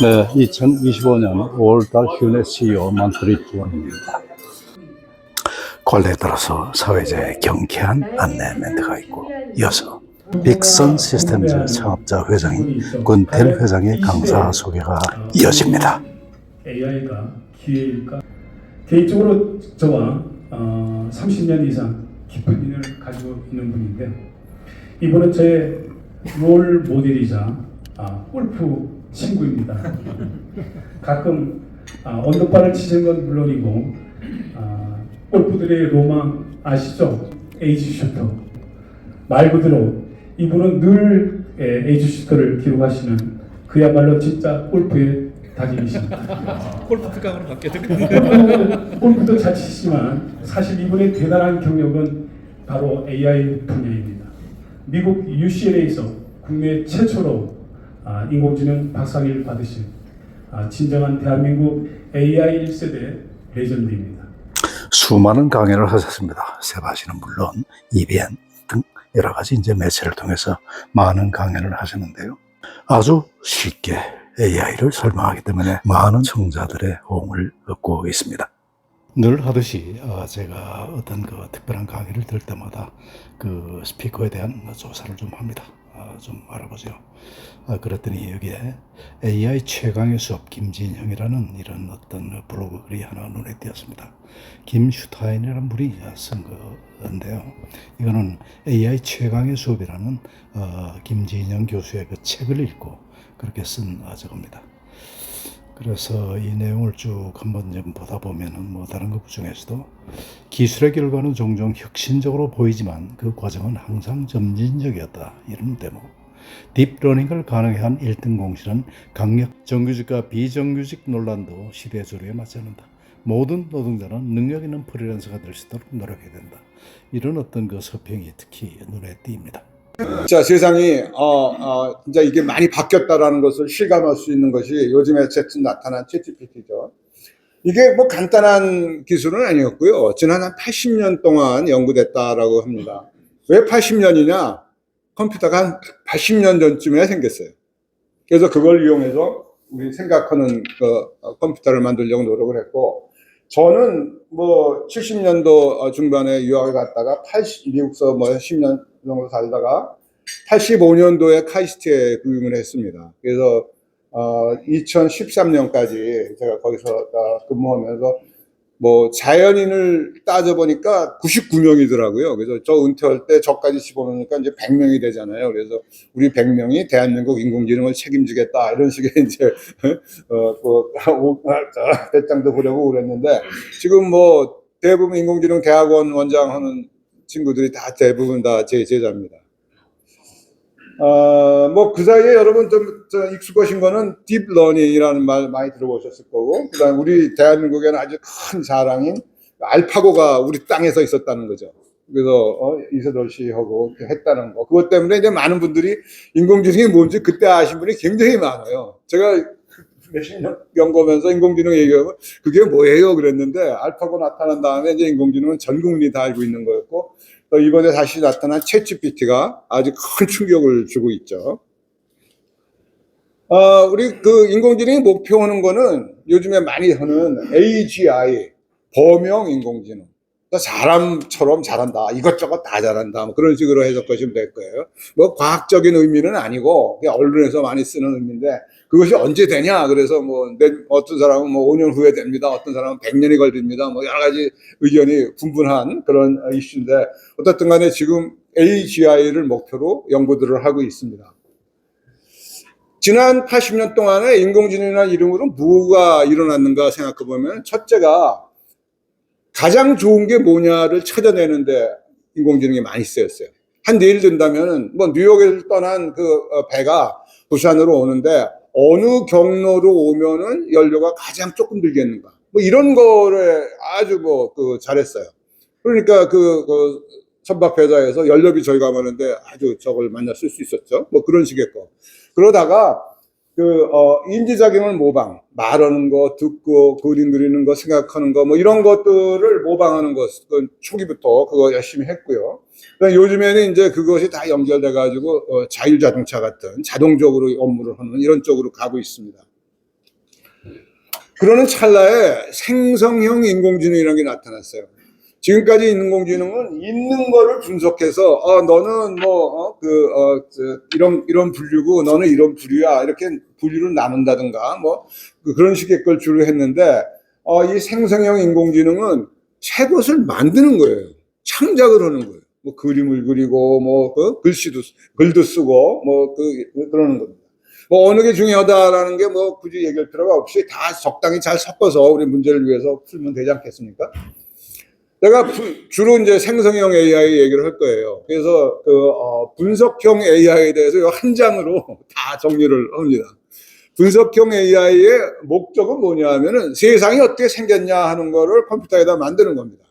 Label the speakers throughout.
Speaker 1: 네, 2025년 5월달 휴넷 CEO 만트리 투어입니다. 권래 들어서 사회자의 경쾌한 안내 멘트가 있고 이어서 빅선 시스템즈 창업자 회장인 권태일 회장의 강사 소개가 이어집니다.
Speaker 2: AI가 기회일까? 개인적으로 저와 30년 이상 깊은 인연을 가지고 있는 분인데요. 이분은 제 롤 모델이자 골프 친구입니다. 가끔 언더바를 치는 건 물론이고 골프들의 로망 아시죠? 에이지 슈터. 말 그대로 이분은 늘 에이지 슈터를 기록하시는 그야말로 진짜 골프의 달인이십니다.
Speaker 3: 골프 특강으로 바뀌었는데
Speaker 2: 골프도 잘 치시지만 사실 이분의 대단한 경력은 바로 AI 분야입니다. 미국 UCLA에서 국내 최초로 인공지능 박사학위를 받으신 진정한 대한민국 AI 1세대 레전드입니다.
Speaker 1: 수많은 강연을 하셨습니다. 세바시는 물론 EBN 등 여러 가지 이제 매체를 통해서 많은 강연을 하셨는데요. 아주 쉽게 AI를 설명하기 때문에 많은 청자들의 호응을 얻고 있습니다. 늘 하듯이 제가 어떤 그 특별한 강의를 들을 때마다 그 스피커에 대한 조사를 좀 합니다. 좀 알아보죠. 그랬더니 여기에 AI 최강의 수업 김진형이라는 이런 어떤 블로그 글이 하나 눈에 띄었습니다. 김슈타인이라는 분이 쓴 건데요. 이거는 AI 최강의 수업이라는 김진형 교수의 그 책을 읽고 그렇게 쓴 저겁니다. 그래서 이 내용을 쭉 한번 좀 보다 보면은 뭐 다른 것 중에서도 기술의 결과는 종종 혁신적으로 보이지만 그 과정은 항상 점진적이었다. 이런 대목. 딥러닝을 가능하게 한 1등 공신은 강력 정규직과 비정규직 논란도 시대 조류에 맞지 않는다. 모든 노동자는 능력 있는 프리랜서가 될 수 있도록 노력해야 된다. 이런 어떤 그 서평이 특히 눈에 띕니다.
Speaker 4: 자, 세상이 진짜 이게 많이 바뀌었다라는 것을 실감할 수 있는 것이 요즘에 나타난 챗GPT죠. 이게 뭐 간단한 기술은 아니었고요. 지난 한 80년 동안 연구됐다라고 합니다. 왜 80년이냐? 컴퓨터가 한 80년 전쯤에 생겼어요. 그래서 그걸 이용해서 우리 생각하는 그 컴퓨터를 만들려고 노력을 했고, 저는 뭐 70년도 중반에 유학을 갔다가 미국서 뭐 10년 정도 살다가 85년도에 카이스트에 구임을 했습니다. 그래서 2013년까지 제가 거기서 근무하면서 뭐 자연인을 따져보니까 99명이더라고요. 그래서 저 은퇴할 때 저까지 집어넣으니까 이제 100명이 되잖아요. 그래서 우리 100명이 대한민국 인공지능을 책임지겠다 이런 식의 이제 배짱도 보려고 그랬는데 지금 뭐 대부분 인공지능 대학원 원장 하는 친구들이 다 대부분 다 제 제자입니다. 뭐 그 사이에 여러분 좀 익숙하신 거는 딥러닝이라는 말 많이 들어보셨을 거고, 그다음 우리 대한민국에는 아주 큰 자랑인 알파고가 우리 땅에서 있었다는 거죠. 그래서 이세돌 씨하고 했다는 거. 그것 때문에 이제 많은 분들이 인공지능이 뭔지 그때 아신 분이 굉장히 많아요. 제가 몇십 년 연구하면서 인공지능 얘기하면 그게 뭐예요? 그랬는데 알파고 나타난 다음에 이제 인공지능은 전 국민이 다 알고 있는 거였고, 또 이번에 다시 나타난 챗GPT가 아주 큰 충격을 주고 있죠. 우리 그 인공지능이 목표하는 거는 요즘에 많이 하는 AGI, 범용 인공지능. 사람처럼 잘한다. 이것저것 다 잘한다. 뭐 그런 식으로 해석하시면 될 거예요. 뭐 과학적인 의미는 아니고 그냥 언론에서 많이 쓰는 의미인데 그것이 언제 되냐. 그래서 뭐 어떤 사람은 뭐 5년 후에 됩니다. 어떤 사람은 100년이 걸립니다. 뭐 여러 가지 의견이 분분한 그런 이슈인데 어떻든 간에 지금 AGI를 목표로 연구들을 하고 있습니다. 지난 80년 동안에 인공지능이라는 이름으로 뭐가 일어났는가 생각해 보면 첫째가 가장 좋은 게 뭐냐를 찾아내는데 인공지능이 많이 쓰였어요. 한 예를 든다면 뭐 뉴욕에서 떠난 그 배가 부산으로 오는데 어느 경로로 오면은 연료가 가장 조금 들겠는가 뭐 이런 거를 아주 뭐 잘했어요. 그러니까 그 선박 회사에서 연료비 절감하는데 아주 저걸 만나 쓸 수 있었죠. 뭐 그런 식의 거. 그러다가 인지작용을 모방, 말하는 거, 듣고, 그림 그리는 거, 생각하는 거, 뭐 이런 것들을 모방하는 것, 초기부터 그거 열심히 했고요. 요즘에는 이제 그것이 다 연결돼가지고, 자율자동차 같은 자동적으로 업무를 하는 이런 쪽으로 가고 있습니다. 그러는 찰나에 생성형 인공지능이라는 게 나타났어요. 지금까지 인공지능은 있는 거를 분석해서 너는 이런 분류고 너는 이런 분류야 이렇게 분류를 나눈다든가 그런 식의 걸 주로 했는데 이 생성형 인공지능은 새 것을 만드는 거예요. 창작을 하는 거예요. 뭐 그림을 그리고 글도 쓰고 그러는 겁니다. 어느 게 중요하다라는 게 굳이 얘기할 필요가 없이 다 적당히 잘 섞어서 우리 문제를 위해서 풀면 되지 않겠습니까? 내가 주로 이제 생성형 AI 얘기를 할 거예요. 그래서 분석형 AI에 대해서 한 장으로 다 정리를 합니다. 분석형 AI의 목적은 뭐냐 하면은 세상이 어떻게 생겼냐 하는 거를 컴퓨터에다 만드는 겁니다.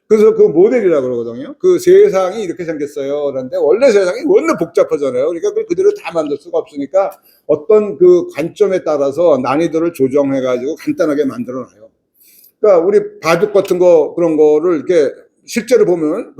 Speaker 4: 그래서 그 모델이라고 그러거든요. 그 세상이 이렇게 생겼어요. 그런데 원래 세상이 워낙 복잡하잖아요. 그러니까 그걸 그대로 다 만들 수가 없으니까 어떤 그 관점에 따라서 난이도를 조정해가지고 간단하게 만들어 놔요. 그러니까 우리 바둑 같은 거 그런 거를 이렇게 실제로 보면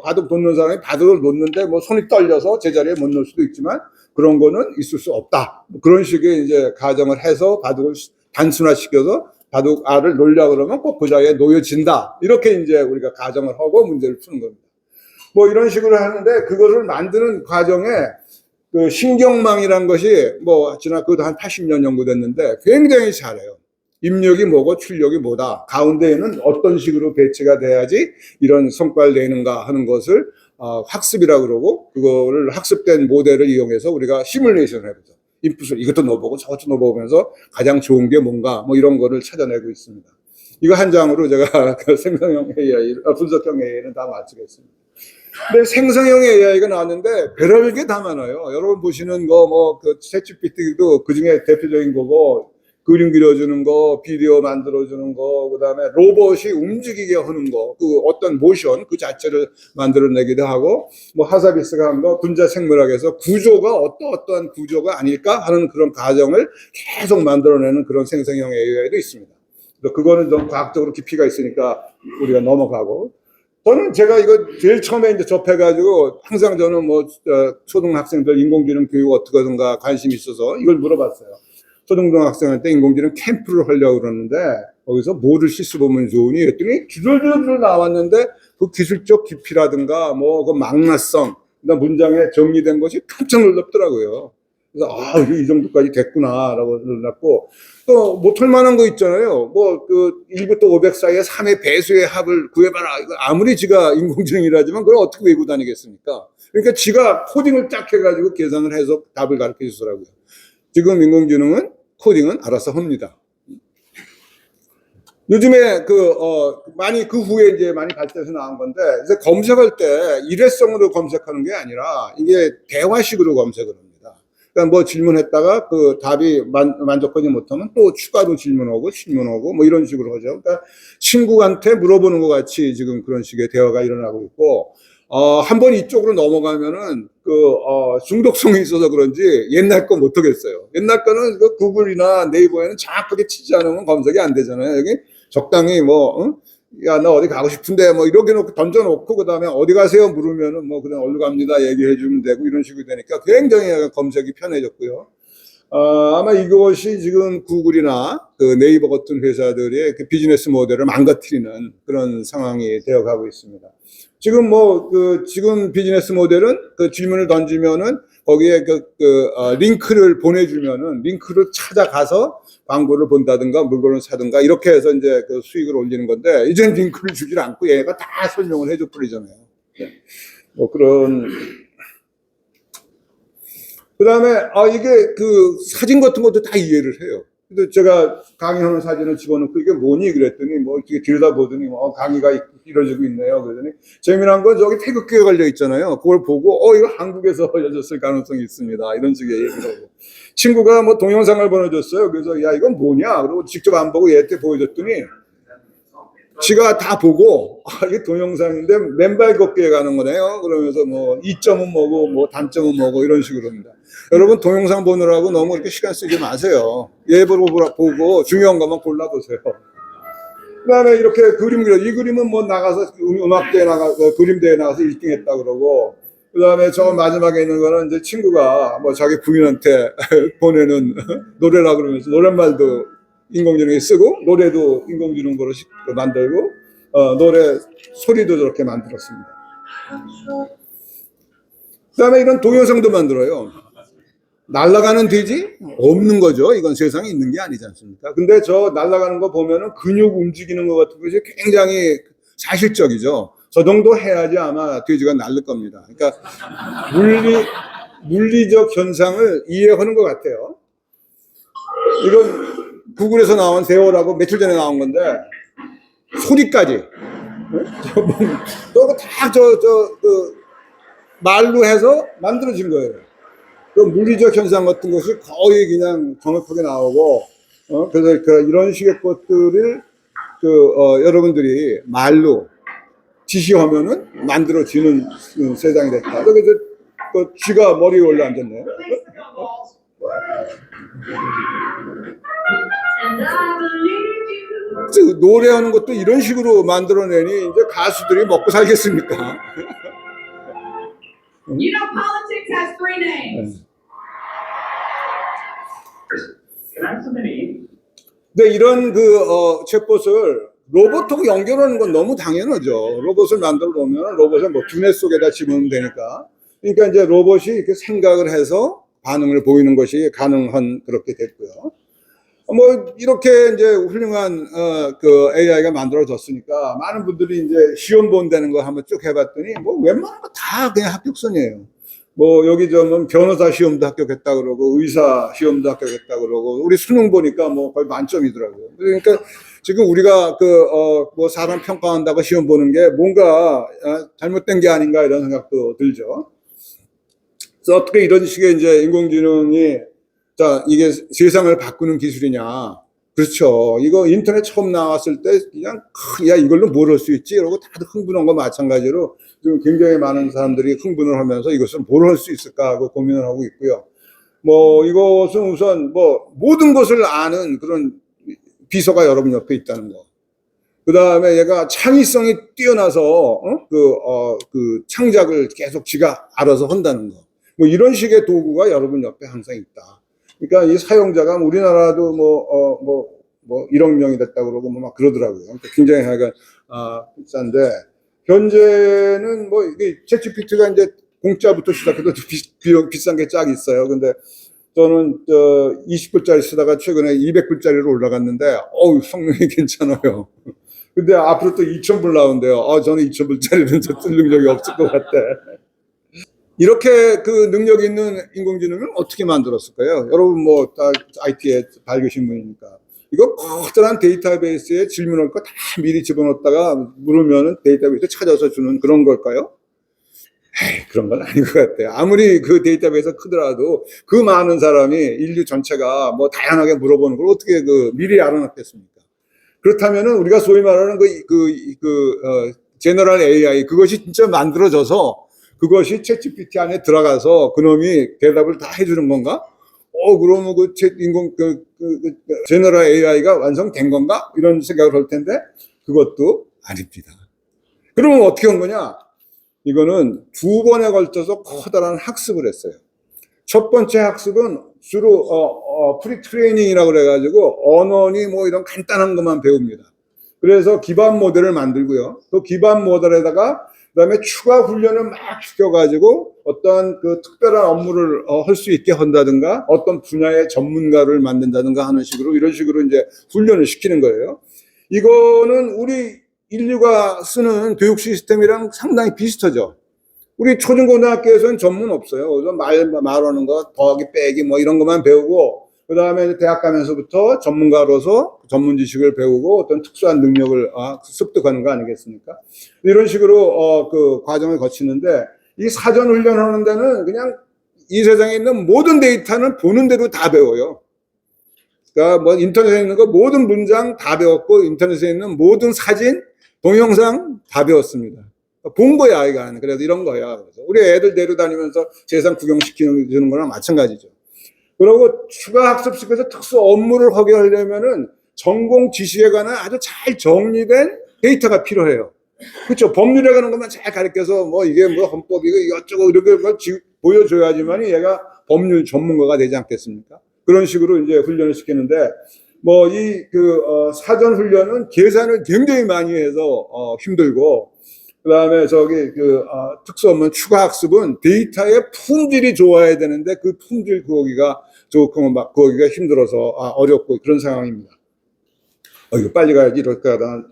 Speaker 4: 바둑 놓는 사람이 바둑을 놓는데 손이 떨려서 제자리에 못 놓을 수도 있지만 그런 거는 있을 수 없다. 그런 식의 이제 가정을 해서 바둑을 단순화시켜서 바둑 알을 놓으려고 그러면 꼭 그 자리에 놓여진다. 이렇게 이제 우리가 가정을 하고 문제를 푸는 겁니다. 이런 식으로 하는데 그것을 만드는 과정에 그 신경망이라는 것이 그것도 한 80년 정도 됐는데 굉장히 잘해요. 입력이 뭐고 출력이 뭐다. 가운데에는 어떤 식으로 배치가 돼야지 이런 성과를 내는가 하는 것을 학습이라고 그러고 그거를 학습된 모델을 이용해서 우리가 시뮬레이션을 해보죠. 인풋을 이것도 넣어보고 저것도 넣어보면서 가장 좋은 게 뭔가 이런 거를 찾아내고 있습니다. 이거 한 장으로 제가 생성형 AI, 분석형 AI는 다 마치겠습니다. 근데 생성형 AI가 나왔는데 별의별 게 다 많아요. 여러분 보시는 거 챗GPT도 그 중에 대표적인 거고 그림 그려주는 거, 비디오 만들어주는 거, 그 다음에 로봇이 움직이게 하는 거, 어떤 모션 그 자체를 만들어내기도 하고, 하사비스가 한 거, 분자생물학에서 구조가 어떠한 구조가 아닐까 하는 그런 가정을 계속 만들어내는 그런 생성형 AI도 있습니다. 그거는 좀 과학적으로 깊이가 있으니까 우리가 넘어가고, 저는 제가 이거 제일 처음에 이제 접해가지고 항상 저는 초등학생들 인공지능 교육 어떻게 하든가 관심이 있어서 이걸 물어봤어요. 초등학생한테 인공지능 캠프를 하려고 그러는데 거기서 뭐를 실습보면 좋으니 했더니 주절주절 나왔는데 그 기술적 깊이라든가 그 망라성 문장에 정리된 것이 깜짝 놀랍더라고요. 그래서 이 정도까지 됐구나라고 놀랐고 또 못할 만한 거 있잖아요. 1부터 500 사이에 3의 배수의 합을 구해봐라. 이거 아무리 지가 인공지능이라지만 그걸 어떻게 외우고 다니겠습니까? 그러니까 지가 코딩을 딱 해가지고 계산을 해서 답을 가르쳐 주더라고요. 지금 인공지능은 코딩은 알아서 합니다. 요즘에 많이 그 후에 이제 많이 발전해서 나온 건데 이제 검색할 때 일회성으로 검색하는 게 아니라 이게 대화식으로 검색을 합니다. 그러니까 질문했다가 그 답이 만족하지 못하면 또 추가로 질문하고 이런 식으로 하죠. 그러니까 친구한테 물어보는 것 같이 지금 그런 식의 대화가 일어나고 있고 한번 이쪽으로 넘어가면은 중독성이 있어서 그런지 옛날 거 못하겠어요. 옛날 거는 구글이나 네이버에는 정확하게 치지 않으면 검색이 안 되잖아요. 여기 적당히 야, 나 어디 가고 싶은데 이렇게 놓고 던져놓고 그 다음에 어디 가세요 물으면은 그냥 어디로 갑니다 얘기해 주면 되고 이런 식으로 되니까 굉장히 검색이 편해졌고요. 아마 이것이 지금 구글이나 네이버 같은 회사들의 비즈니스 모델을 망가뜨리는 그런 상황이 되어 가고 있습니다. 지금 지금 비즈니스 모델은 질문을 던지면은 거기에 링크를 보내주면은 링크를 찾아가서 광고를 본다든가 물건을 사든가 이렇게 해서 이제 수익을 올리는 건데 이제는 링크를 주질 않고 얘가 다 설명을 해줘 버리잖아요. 그런. 그 다음에, 이게 사진 같은 것도 다 이해를 해요. 근데 제가 강의하는 사진을 집어넣고 이게 뭐니? 그랬더니 이렇게 들여다보더니 강의가 이루어지고 있네요. 그러더니 재미난 건 저기 태극기에 걸려 있잖아요. 그걸 보고, 이거 한국에서 열렸을 가능성이 있습니다. 이런 식의 얘기를 하고. 친구가 동영상을 보내줬어요. 그래서 야, 이건 뭐냐? 그리고 직접 안 보고 얘한테 보여줬더니 지가 다 보고 이게 동영상인데 맨발 걷기에 가는 거네요. 그러면서 이점은 뭐고 단점은 뭐고 이런 식으로 합니다. 여러분 동영상 보느라고 너무 이렇게 시간 쓰지 마세요. 예보로 보고 중요한 것만 골라보세요. 그다음에 이렇게 그림 그려. 이 그림은 나가서 음악대에 그림대에 나가서 1등 했다 그러고. 그다음에 저 마지막에 있는 거는 이제 친구가 자기 부인한테 보내는 노래라 그러면서 노랫말도 인공지능이 쓰고 노래도 인공지능으로 만들고 노래 소리도 저렇게 만들었습니다. 그다음에 이런 동영상도 만들어요. 날아가는 돼지? 없는 거죠. 이건 세상에 있는 게 아니지 않습니까? 근데 저 날아가는 거 보면은 근육 움직이는 것 같은 것이 굉장히 사실적이죠. 저 정도 해야지 아마 돼지가 날릴 겁니다. 그러니까 물리적 현상을 이해하는 것 같아요. 이건 구글에서 나온 세월하고 며칠 전에 나온 건데 소리까지 저거 다 말로 해서 만들어진 거예요. 그 물리적 현상 같은 것이 거의 그냥 정확하게 나오고 그래서 이런 식의 것들을 여러분들이 말로 지시하면은 만들어지는 세상이 됐다. 그래서 쥐가 머리 위에 올라 앉았네요. 노래하는 것도 이런 식으로 만들어내니 이제 가수들이 먹고 살겠습니까?
Speaker 5: You know, politics has three names.
Speaker 4: 근데 이런 챗봇을 로봇하고 연결하는 건 너무 당연하죠. 로봇을 만들어 놓으면 로봇을 뭐 두뇌 속에다 집으면 되니까. 그러니까 이제 로봇이 이렇게 생각을 해서 반응을 보이는 것이 가능한 그렇게 됐고요. 뭐 이렇게 이제 훌륭한 AI가 만들어졌으니까 많은 분들이 이제 시험 본다는 거 한번 쭉 해봤더니 뭐 웬만한 거 다 그냥 합격선이에요. 뭐 여기 좀 변호사 시험도 합격했다 그러고 의사 시험도 합격했다 그러고 우리 수능 보니까 뭐 거의 만점이더라고요. 그러니까 지금 우리가 뭐 사람 평가한다고 시험 보는 게 뭔가 잘못된 게 아닌가 이런 생각도 들죠. 그래서 어떻게 이런 식의 이제 인공지능이 자, 이게 세상을 바꾸는 기술이냐. 그렇죠. 이거 인터넷 처음 나왔을 때 그냥, 야, 이걸로 뭘 할 수 있지? 이러고 다들 흥분한 거 마찬가지로 지금 굉장히 많은 사람들이 흥분을 하면서 이것을 뭘 할 수 있을까 하고 고민을 하고 있고요. 뭐, 이것은 우선 뭐, 모든 것을 아는 그런 비서가 여러분 옆에 있다는 거. 그 다음에 얘가 창의성이 뛰어나서, 창작을 계속 지가 알아서 한다는 거. 뭐, 이런 식의 도구가 여러분 옆에 항상 있다. 그러니까 이 사용자가 우리나라도 1억 명이 됐다고 그러고 막 그러더라고요. 그러니까 굉장히 하여간 비싼데 현재는 뭐 이게 챗GPT가 이제 공짜부터 시작해도 비용 비싼 게 쫙 있어요. 근데 저는 20불짜리 쓰다가 최근에 200불짜리로 올라갔는데 성능이 괜찮아요. 근데 앞으로 또 2,000불 나온대요. 저는 2,000불짜리는 쓸 능력이 없을 것 같아. 이렇게 그 능력 있는 인공지능을 어떻게 만들었을까요? 여러분 뭐 다 IT에 밝으신 분이니까 이거 커다란 데이터베이스에 질문할 거 다 미리 집어넣었다가 물으면은 데이터베이스 찾아서 주는 그런 걸까요? 에이, 그런 건 아닌 것 같아요. 아무리 그 데이터베이스가 크더라도 그 많은 사람이 인류 전체가 뭐 다양하게 물어보는 걸 어떻게 미리 알아놨겠습니까? 그렇다면은 우리가 소위 말하는 제너럴 AI 그것이 진짜 만들어져서 그것이 챗GPT 안에 들어가서 그놈이 대답을 다 해주는 건가? 그러면 제너럴 AI가 완성된 건가? 이런 생각을 할 텐데, 그것도 아닙니다. 그러면 어떻게 한 거냐? 이거는 2번에 걸쳐서 커다란 학습을 했어요. 첫 번째 학습은 주로, 프리트레이닝이라고 그래가지고, 언어니 뭐 이런 간단한 것만 배웁니다. 그래서 기반 모델을 만들고요. 또 기반 모델에다가 그다음에 추가 훈련을 막 시켜가지고 어떤 특별한 업무를 할 수 있게 한다든가 어떤 분야의 전문가를 만든다든가 하는 식으로 이런 식으로 이제 훈련을 시키는 거예요. 이거는 우리 인류가 쓰는 교육 시스템이랑 상당히 비슷하죠. 우리 초중고등학교에서는 전문 없어요. 그래서 말하는 거 더하기 빼기 뭐 이런 것만 배우고 그 다음에 대학 가면서부터 전문가로서 전문 지식을 배우고 어떤 특수한 능력을 습득하는 거 아니겠습니까? 이런 식으로 그 과정을 거치는데 이 사전 훈련하는 데는 그냥 이 세상에 있는 모든 데이터는 보는 대로 다 배워요. 그러니까 뭐 인터넷에 있는 거 모든 문장 다 배웠고 인터넷에 있는 모든 사진, 동영상 다 배웠습니다. 본 거야 아이가. 그래서 이런 거야. 그래서 우리 애들 데려다니면서 세상 구경시키는 거랑 마찬가지죠. 그리고 추가 학습시켜서 특수 업무를 하게 하려면은 전공 지식에 관한 아주 잘 정리된 데이터가 필요해요. 그렇죠. 법률에 관한 것만 잘 가르쳐서 뭐 이게 뭐 헌법이고 이것저것 이렇게 뭐 보여줘야지만이 얘가 법률 전문가가 되지 않겠습니까? 그런 식으로 이제 훈련을 시키는데 뭐 사전 훈련은 계산을 굉장히 많이 해서 힘들고, 그다음에 특수 업무 추가 학습은 데이터의 품질이 좋아야 되는데 그 품질 구하기가 좋고 막 구하기가 힘들어서 어렵고 그런 상황입니다. 이거 빨리 가야지 이렇게 하다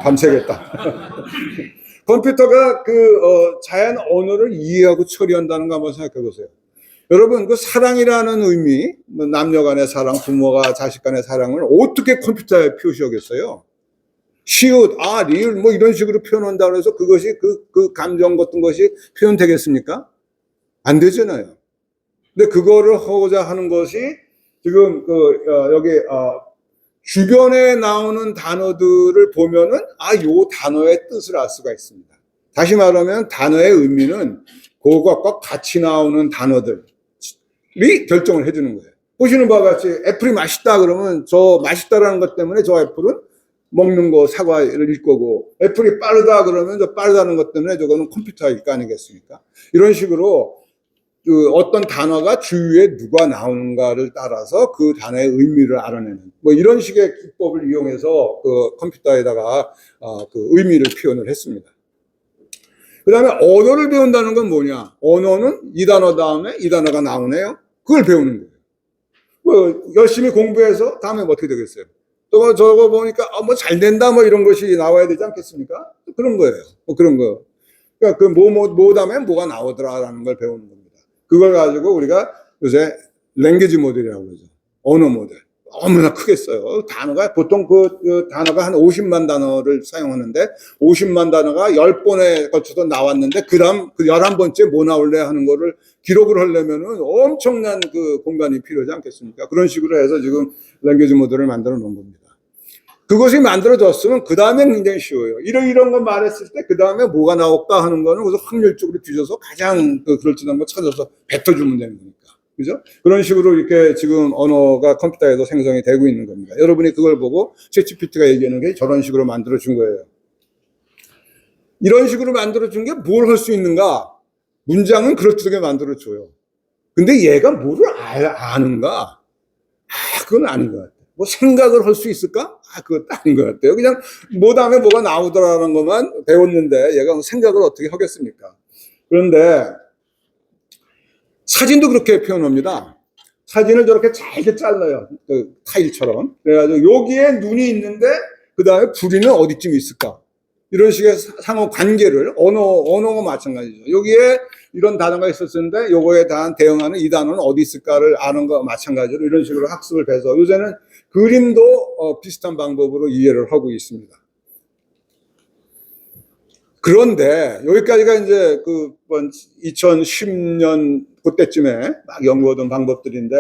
Speaker 4: 밤새겠다. 컴퓨터가 자연 언어를 이해하고 처리한다는 거 한번 생각해 보세요. 여러분, 그 사랑이라는 의미, 뭐 남녀 간의 사랑, 부모가 자식 간의 사랑을 어떻게 컴퓨터에 표시하겠어요? 시옷, 리을, 뭐 이런 식으로 표현한다고 해서 그것이 그 감정 같은 것이 표현되겠습니까? 안 되잖아요. 근데 그거를 하고자 하는 것이 지금 여기 주변에 나오는 단어들을 보면은 요 단어의 뜻을 알 수가 있습니다. 다시 말하면 단어의 의미는 그것과 같이 나오는 단어들이 결정을 해주는 거예요. 보시는 바와 같이 애플이 맛있다 그러면 저 맛있다라는 것 때문에 저 애플은 먹는 거 사과를 일 거고, 애플이 빠르다 그러면 저 빠르다는 것 때문에 저거는 컴퓨터일 거 아니겠습니까? 이런 식으로 어떤 단어가 주위에 누가 나오는가를 따라서 그 단어의 의미를 알아내는 뭐 이런 식의 기법을 이용해서 컴퓨터에다가 의미를 표현을 했습니다. 그 다음에 언어를 배운다는 건 뭐냐? 언어는 이 단어 다음에 이 단어가 나오네요. 그걸 배우는 거예요. 뭐 열심히 공부해서 다음에 뭐 어떻게 되겠어요? 또 저거 보니까 뭐 잘 된다 뭐 이런 것이 나와야 되지 않겠습니까? 그런 거예요. 뭐 그런 거. 그러니까 뭐 다음에 뭐가 나오더라라는 걸 배우는 겁니다. 그걸 가지고 우리가 요새 랭귀지 모델이라고 그러죠. 언어 모델. 너무나 크겠어요. 단어가 보통 그 단어가 한 50만 단어를 사용하는데 50만 단어가 10번에 걸쳐서 나왔는데 그다음 11번째 뭐 나올래 하는 거를 기록을 하려면은 엄청난 공간이 필요하지 않겠습니까? 그런 식으로 해서 지금 랭귀지 모델을 만들어 놓은 겁니다. 그것이 만들어졌으면 그 다음엔 굉장히 쉬워요. 이런 거 말했을 때 그 다음에 뭐가 나올까 하는 거는 그래서 확률적으로 뒤져서 가장 그럴듯한 거 찾아서 뱉어주면 되는 거니까. 그죠? 그런 식으로 이렇게 지금 언어가 컴퓨터에도 생성이 되고 있는 겁니다. 여러분이 그걸 보고 챗GPT가 얘기하는 게 저런 식으로 만들어준 거예요. 이런 식으로 만들어준 게 뭘 할 수 있는가? 문장은 그럴듯하게 만들어줘요. 근데 얘가 뭐를 아는가? 그건 아닌 것 같아요. 뭐 생각을 할 수 있을까? 그것도 아닌 것 같아요. 그냥 뭐 다음에 뭐가 나오더라는 것만 배웠는데 얘가 생각을 어떻게 하겠습니까? 그런데 사진도 그렇게 표현합니다. 사진을 저렇게 잘게 잘라요. 타일처럼. 그래가지고 여기에 눈이 있는데 그 다음에 부리는 어디쯤 있을까? 이런 식의 상호 관계를 언어가 마찬가지죠. 여기에 이런 단어가 있었는데 요거에 대응하는 이 단어는 어디 있을까를 아는 거 마찬가지로 이런 식으로 학습을 해서 요새는 그림도 비슷한 방법으로 이해를 하고 있습니다. 그런데 여기까지가 이제 2010년 그때쯤에 막 연구하던 방법들인데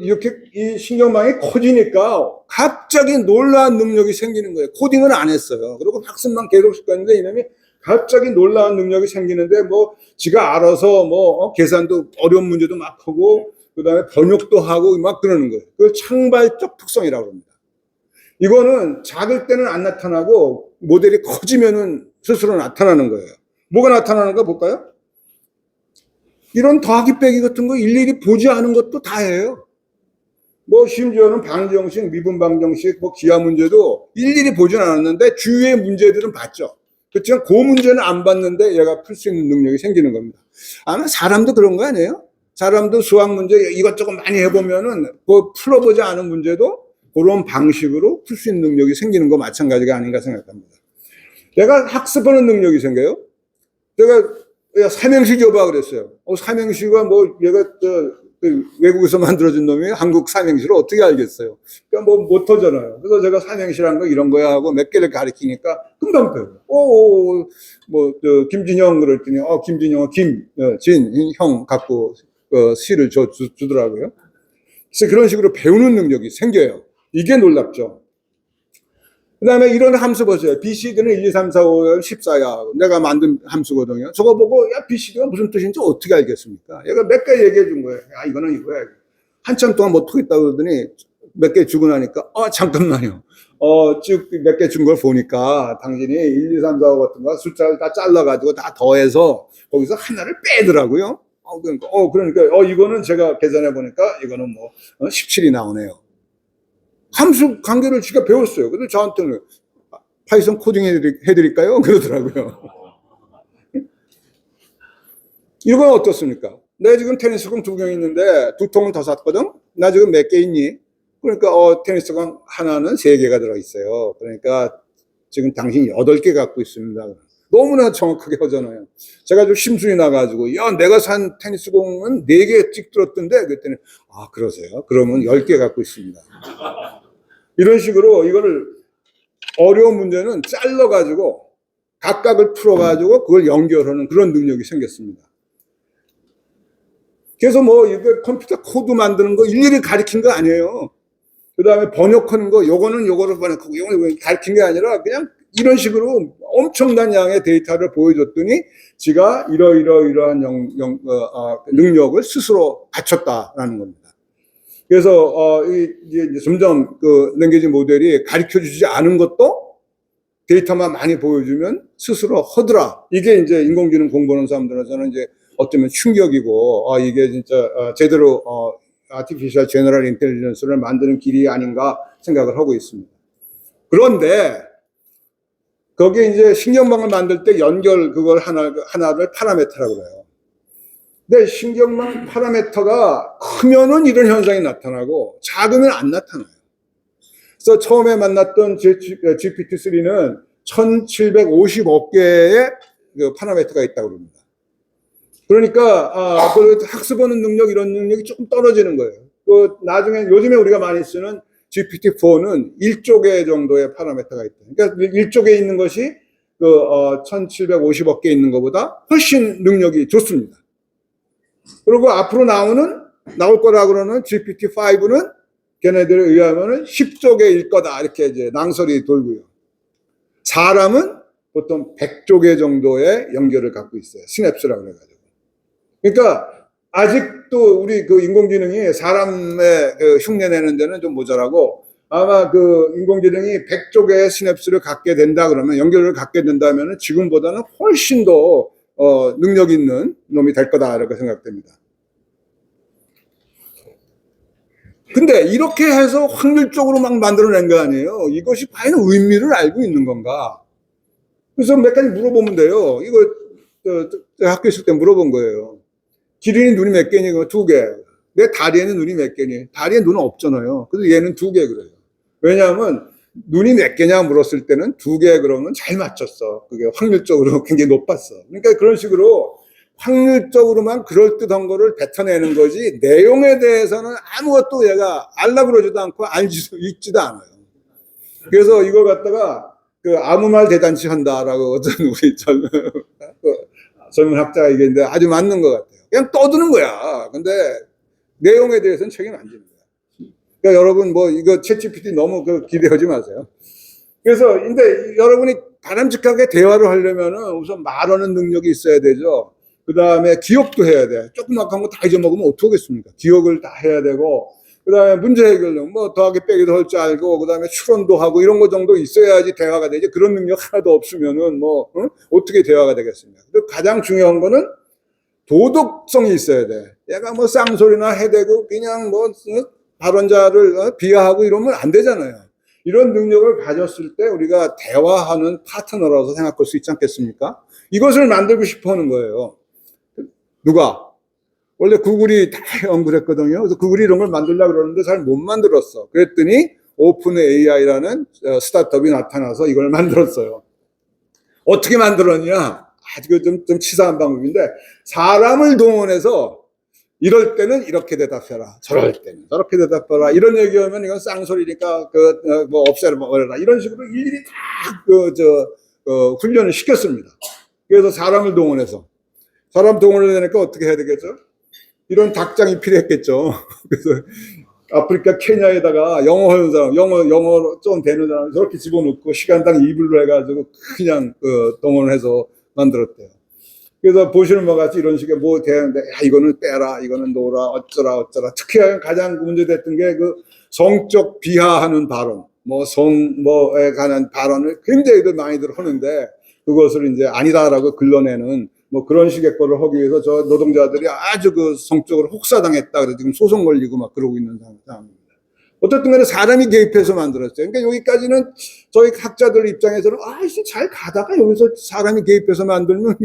Speaker 4: 이렇게 이 신경망이 커지니까 갑자기 놀라운 능력이 생기는 거예요. 코딩을 안 했어요. 그리고 학습만 계속 시켰는데 이놈이 갑자기 놀라운 능력이 생기는데 뭐 지가 알아서 뭐 계산도 어려운 문제도 막 하고 그다음에 번역도 하고 막 그러는 거예요. 그걸 창발적 특성이라고 합니다. 이거는 작을 때는 안 나타나고 모델이 커지면은 스스로 나타나는 거예요. 뭐가 나타나는가 볼까요? 이런 더하기 빼기 같은 거 일일이 보지 않은 것도 다 해요. 뭐 심지어는 방정식, 미분 방정식, 뭐 기하 문제도 일일이 보진 않았는데 주위의 문제들은 봤죠. 그렇지만 그 문제는 안 봤는데 얘가 풀 수 있는 능력이 생기는 겁니다. 아마 사람도 그런 거 아니에요? 사람도 수학 문제 이것저것 많이 해보면은 그 풀어보지 않은 문제도 그런 방식으로 풀 수 있는 능력이 생기는 거 마찬가지가 아닌가 생각합니다. 내가 학습하는 능력이 생겨요. 내가 삼행시 줘봐 그랬어요. 삼행시가 뭐 얘가 외국에서 만들어진 놈이 한국 삼행시를 어떻게 알겠어요? 그러니까 뭐 못하잖아요. 그래서 제가 삼행시란 거 이런 거야 하고 몇 개를 가리키니까 금방 배워요. 김진형 그랬더니 김진형은 형 갖고 시를 주더라고요. 그래서 그런 식으로 배우는 능력이 생겨요. 이게 놀랍죠. 그 다음에 이런 함수 보세요. BCD는 1, 2, 3, 4, 5, 14야. 내가 만든 함수거든요. 저거 보고, BCD가 무슨 뜻인지 어떻게 알겠습니까? 얘가 몇 개 얘기해 준 거예요. 이거는 이거야. 한참 동안 못 하겠다고 그러더니 몇 개 주고 나니까, 잠깐만요. 쭉 몇 개 준 걸 보니까 당신이 1, 2, 3, 4, 5 같은 거 숫자를 다 잘라가지고 다 더해서 거기서 하나를 빼더라고요. 그러니까 이거는 제가 계산해 보니까 이거는 17이 나오네요. 함수 관계를 지가 배웠어요. 근데 저한테는 파이썬 코딩 해드릴까요? 그러더라고요. 이건 어떻습니까? 내가 지금 테니스공 2개 있는데 2통을 더 샀거든? 나 지금 몇 개 있니? 그러니까, 테니스공 하나는 3개가 들어있어요. 그러니까 지금 당신 8개 갖고 있습니다. 너무나 정확하게 하잖아요. 제가 좀 심술이 나가지고, 야, 내가 산 테니스공은 4개 찍 들었던데? 그랬더니, 아, 그러세요? 그러면 10개 갖고 있습니다. 이런 식으로 이거를 어려운 문제는 잘라가지고 각각을 풀어가지고 그걸 연결하는 그런 능력이 생겼습니다. 그래서 뭐 이거 컴퓨터 코드 만드는 거 일일이 가르친 거 아니에요. 그 다음에 번역하는 거, 요거는 요거를 번역하고 요거는 가르친 게 아니라 그냥 이런 식으로 엄청난 양의 데이터를 보여줬더니 지가 이러한 능력을 스스로 갖췄다라는 겁니다. 그래서 이제 점점 그 랭귀지 모델이 가르쳐주지 않은 것도 데이터만 많이 보여주면 스스로 하더라. 이게 이제 인공지능 공부하는 사람들한테는 이제 어쩌면 충격이고, 이게 진짜 제대로 아티피셜 제너럴 인텔리전스를 만드는 길이 아닌가 생각을 하고 있습니다. 그런데 거기에 이제 신경망을 만들 때 연결 그걸 하나를 파라메터라고 그래요. 근데 신경망 파라메터가 크면은 이런 현상이 나타나고 작으면 안 나타나요. 그래서 처음에 만났던 GPT-3는 1750개의 그 파라메터가 있다고 그럽니다. 그러니까 그 학습하는 능력 이런 능력이 조금 떨어지는 거예요. 그 나중에 요즘에 우리가 많이 쓰는 GPT-4는 1조 개 정도의 파라메터가 있다. 그러니까 1조 개 있는 것이 그 1750억 개 있는 것보다 훨씬 능력이 좋습니다. 그리고 앞으로 나올 거라 그러는 GPT-5는 걔네들에 의하면은 10조 개일 거다. 이렇게 이제 낭설이 돌고요. 사람은 보통 100조 개 정도의 연결을 갖고 있어요. 시냅스라고 해가지고. 그러니까 아직도 우리 그 인공지능이 사람의 그 흉내 내는 데는 좀 모자라고 아마 그 인공지능이 100조 개의 시냅스를 갖게 된다 그러면 연결을 갖게 된다면은 지금보다는 훨씬 더 능력 있는 놈이 될 거다 이렇게 생각됩니다. 근데 이렇게 해서 확률적으로 막 만들어낸 거 아니에요. 이것이 과연 의미를 알고 있는 건가? 그래서 몇 가지 물어보면 돼요. 이거 학교 있을 때 물어본 거예요. 기린이 눈이 몇 개니? 2개. 내 다리에는 눈이 몇 개니? 다리에 눈은 없잖아요. 그래서 얘는 2개 그래요. 왜냐하면 눈이 몇 개냐 물었을 때는 2개 그러면 잘 맞췄어. 그게 확률적으로 굉장히 높았어. 그러니까 그런 식으로 확률적으로만 그럴듯한 거를 뱉어내는 거지 내용에 대해서는 아무것도 얘가 알라고 그러지도 않고 알지도 읽지도 않아요. 그래서 이걸 갖다가 그 아무 말 대잔치 한다라고 어떤 우리 젊은 학자가 얘기했는데 아주 맞는 것 같아요. 그냥 떠드는 거야. 근데 내용에 대해서는 책임 안 집니다. 그러니까 여러분 뭐 이거 챗GPT 너무 기대하지 마세요. 그래서 근데 여러분이 바람직하게 대화를 하려면은 우선 말하는 능력이 있어야 되죠. 그 다음에 기억도 해야 돼. 조그맣한 거 다 잊어먹으면 어떡하겠습니까? 기억을 다 해야 되고, 그 다음에 문제 해결력, 뭐 더하기 빼기도 할 줄 알고, 그 다음에 추론도 하고 이런 거 정도 있어야지 대화가 되지. 그런 능력 하나도 없으면은 뭐 어떻게 대화가 되겠습니까? 그리고 가장 중요한 거는 도덕성이 있어야 돼. 얘가 뭐 쌍소리나 해대고 그냥 뭐 발언자를 비하하고 이러면 안 되잖아요. 이런 능력을 가졌을 때 우리가 대화하는 파트너라서 생각할 수 있지 않겠습니까? 이것을 만들고 싶어 하는 거예요. 누가? 원래 구글이 다 연구를 했거든요. 그래서 구글이 이런 걸 만들려고 그러는데 잘 못 만들었어. 그랬더니 오픈 AI라는 스타트업이 나타나서 이걸 만들었어요. 어떻게 만들었냐? 아주 좀 치사한 방법인데 사람을 동원해서 이럴 때는 이렇게 대답해라. 저럴 때는 저렇게 대답해라. 이런 얘기하면 이건 쌍소리니까 뭐 없애버려라. 이런 식으로 일일이 다 훈련을 시켰습니다. 그래서 사람을 동원해서 사람 동원을 되니까 어떻게 해야 되겠죠? 이런 닭장이 필요했겠죠. 그래서 아프리카 케냐에다가 영어 하는 사람, 영어로 좀 되는 사람 저렇게 집어넣고 시간당 2불로 해가지고 그냥 동원해서 만들었대요. 그래서 보시는 바와 같이 이런 식의 뭐 되는데, 야, 이거는 빼라, 이거는 놓으라, 어쩌라. 특히 가장 문제됐던 게 그 성적 비하하는 발언, 뭐 뭐에 관한 발언을 굉장히 많이들 하는데, 그것을 이제 아니다라고 글러내는 뭐 그런 식의 거를 하기 위해서 저 노동자들이 아주 성적으로 혹사당했다. 그래서 지금 소송 걸리고 막 그러고 있는 상황입니다. 어떻든 간에 사람이 개입해서 만들었어요. 그러니까 여기까지는 저희 학자들 입장에서는 잘 가다가 여기서 사람이 개입해서 만들면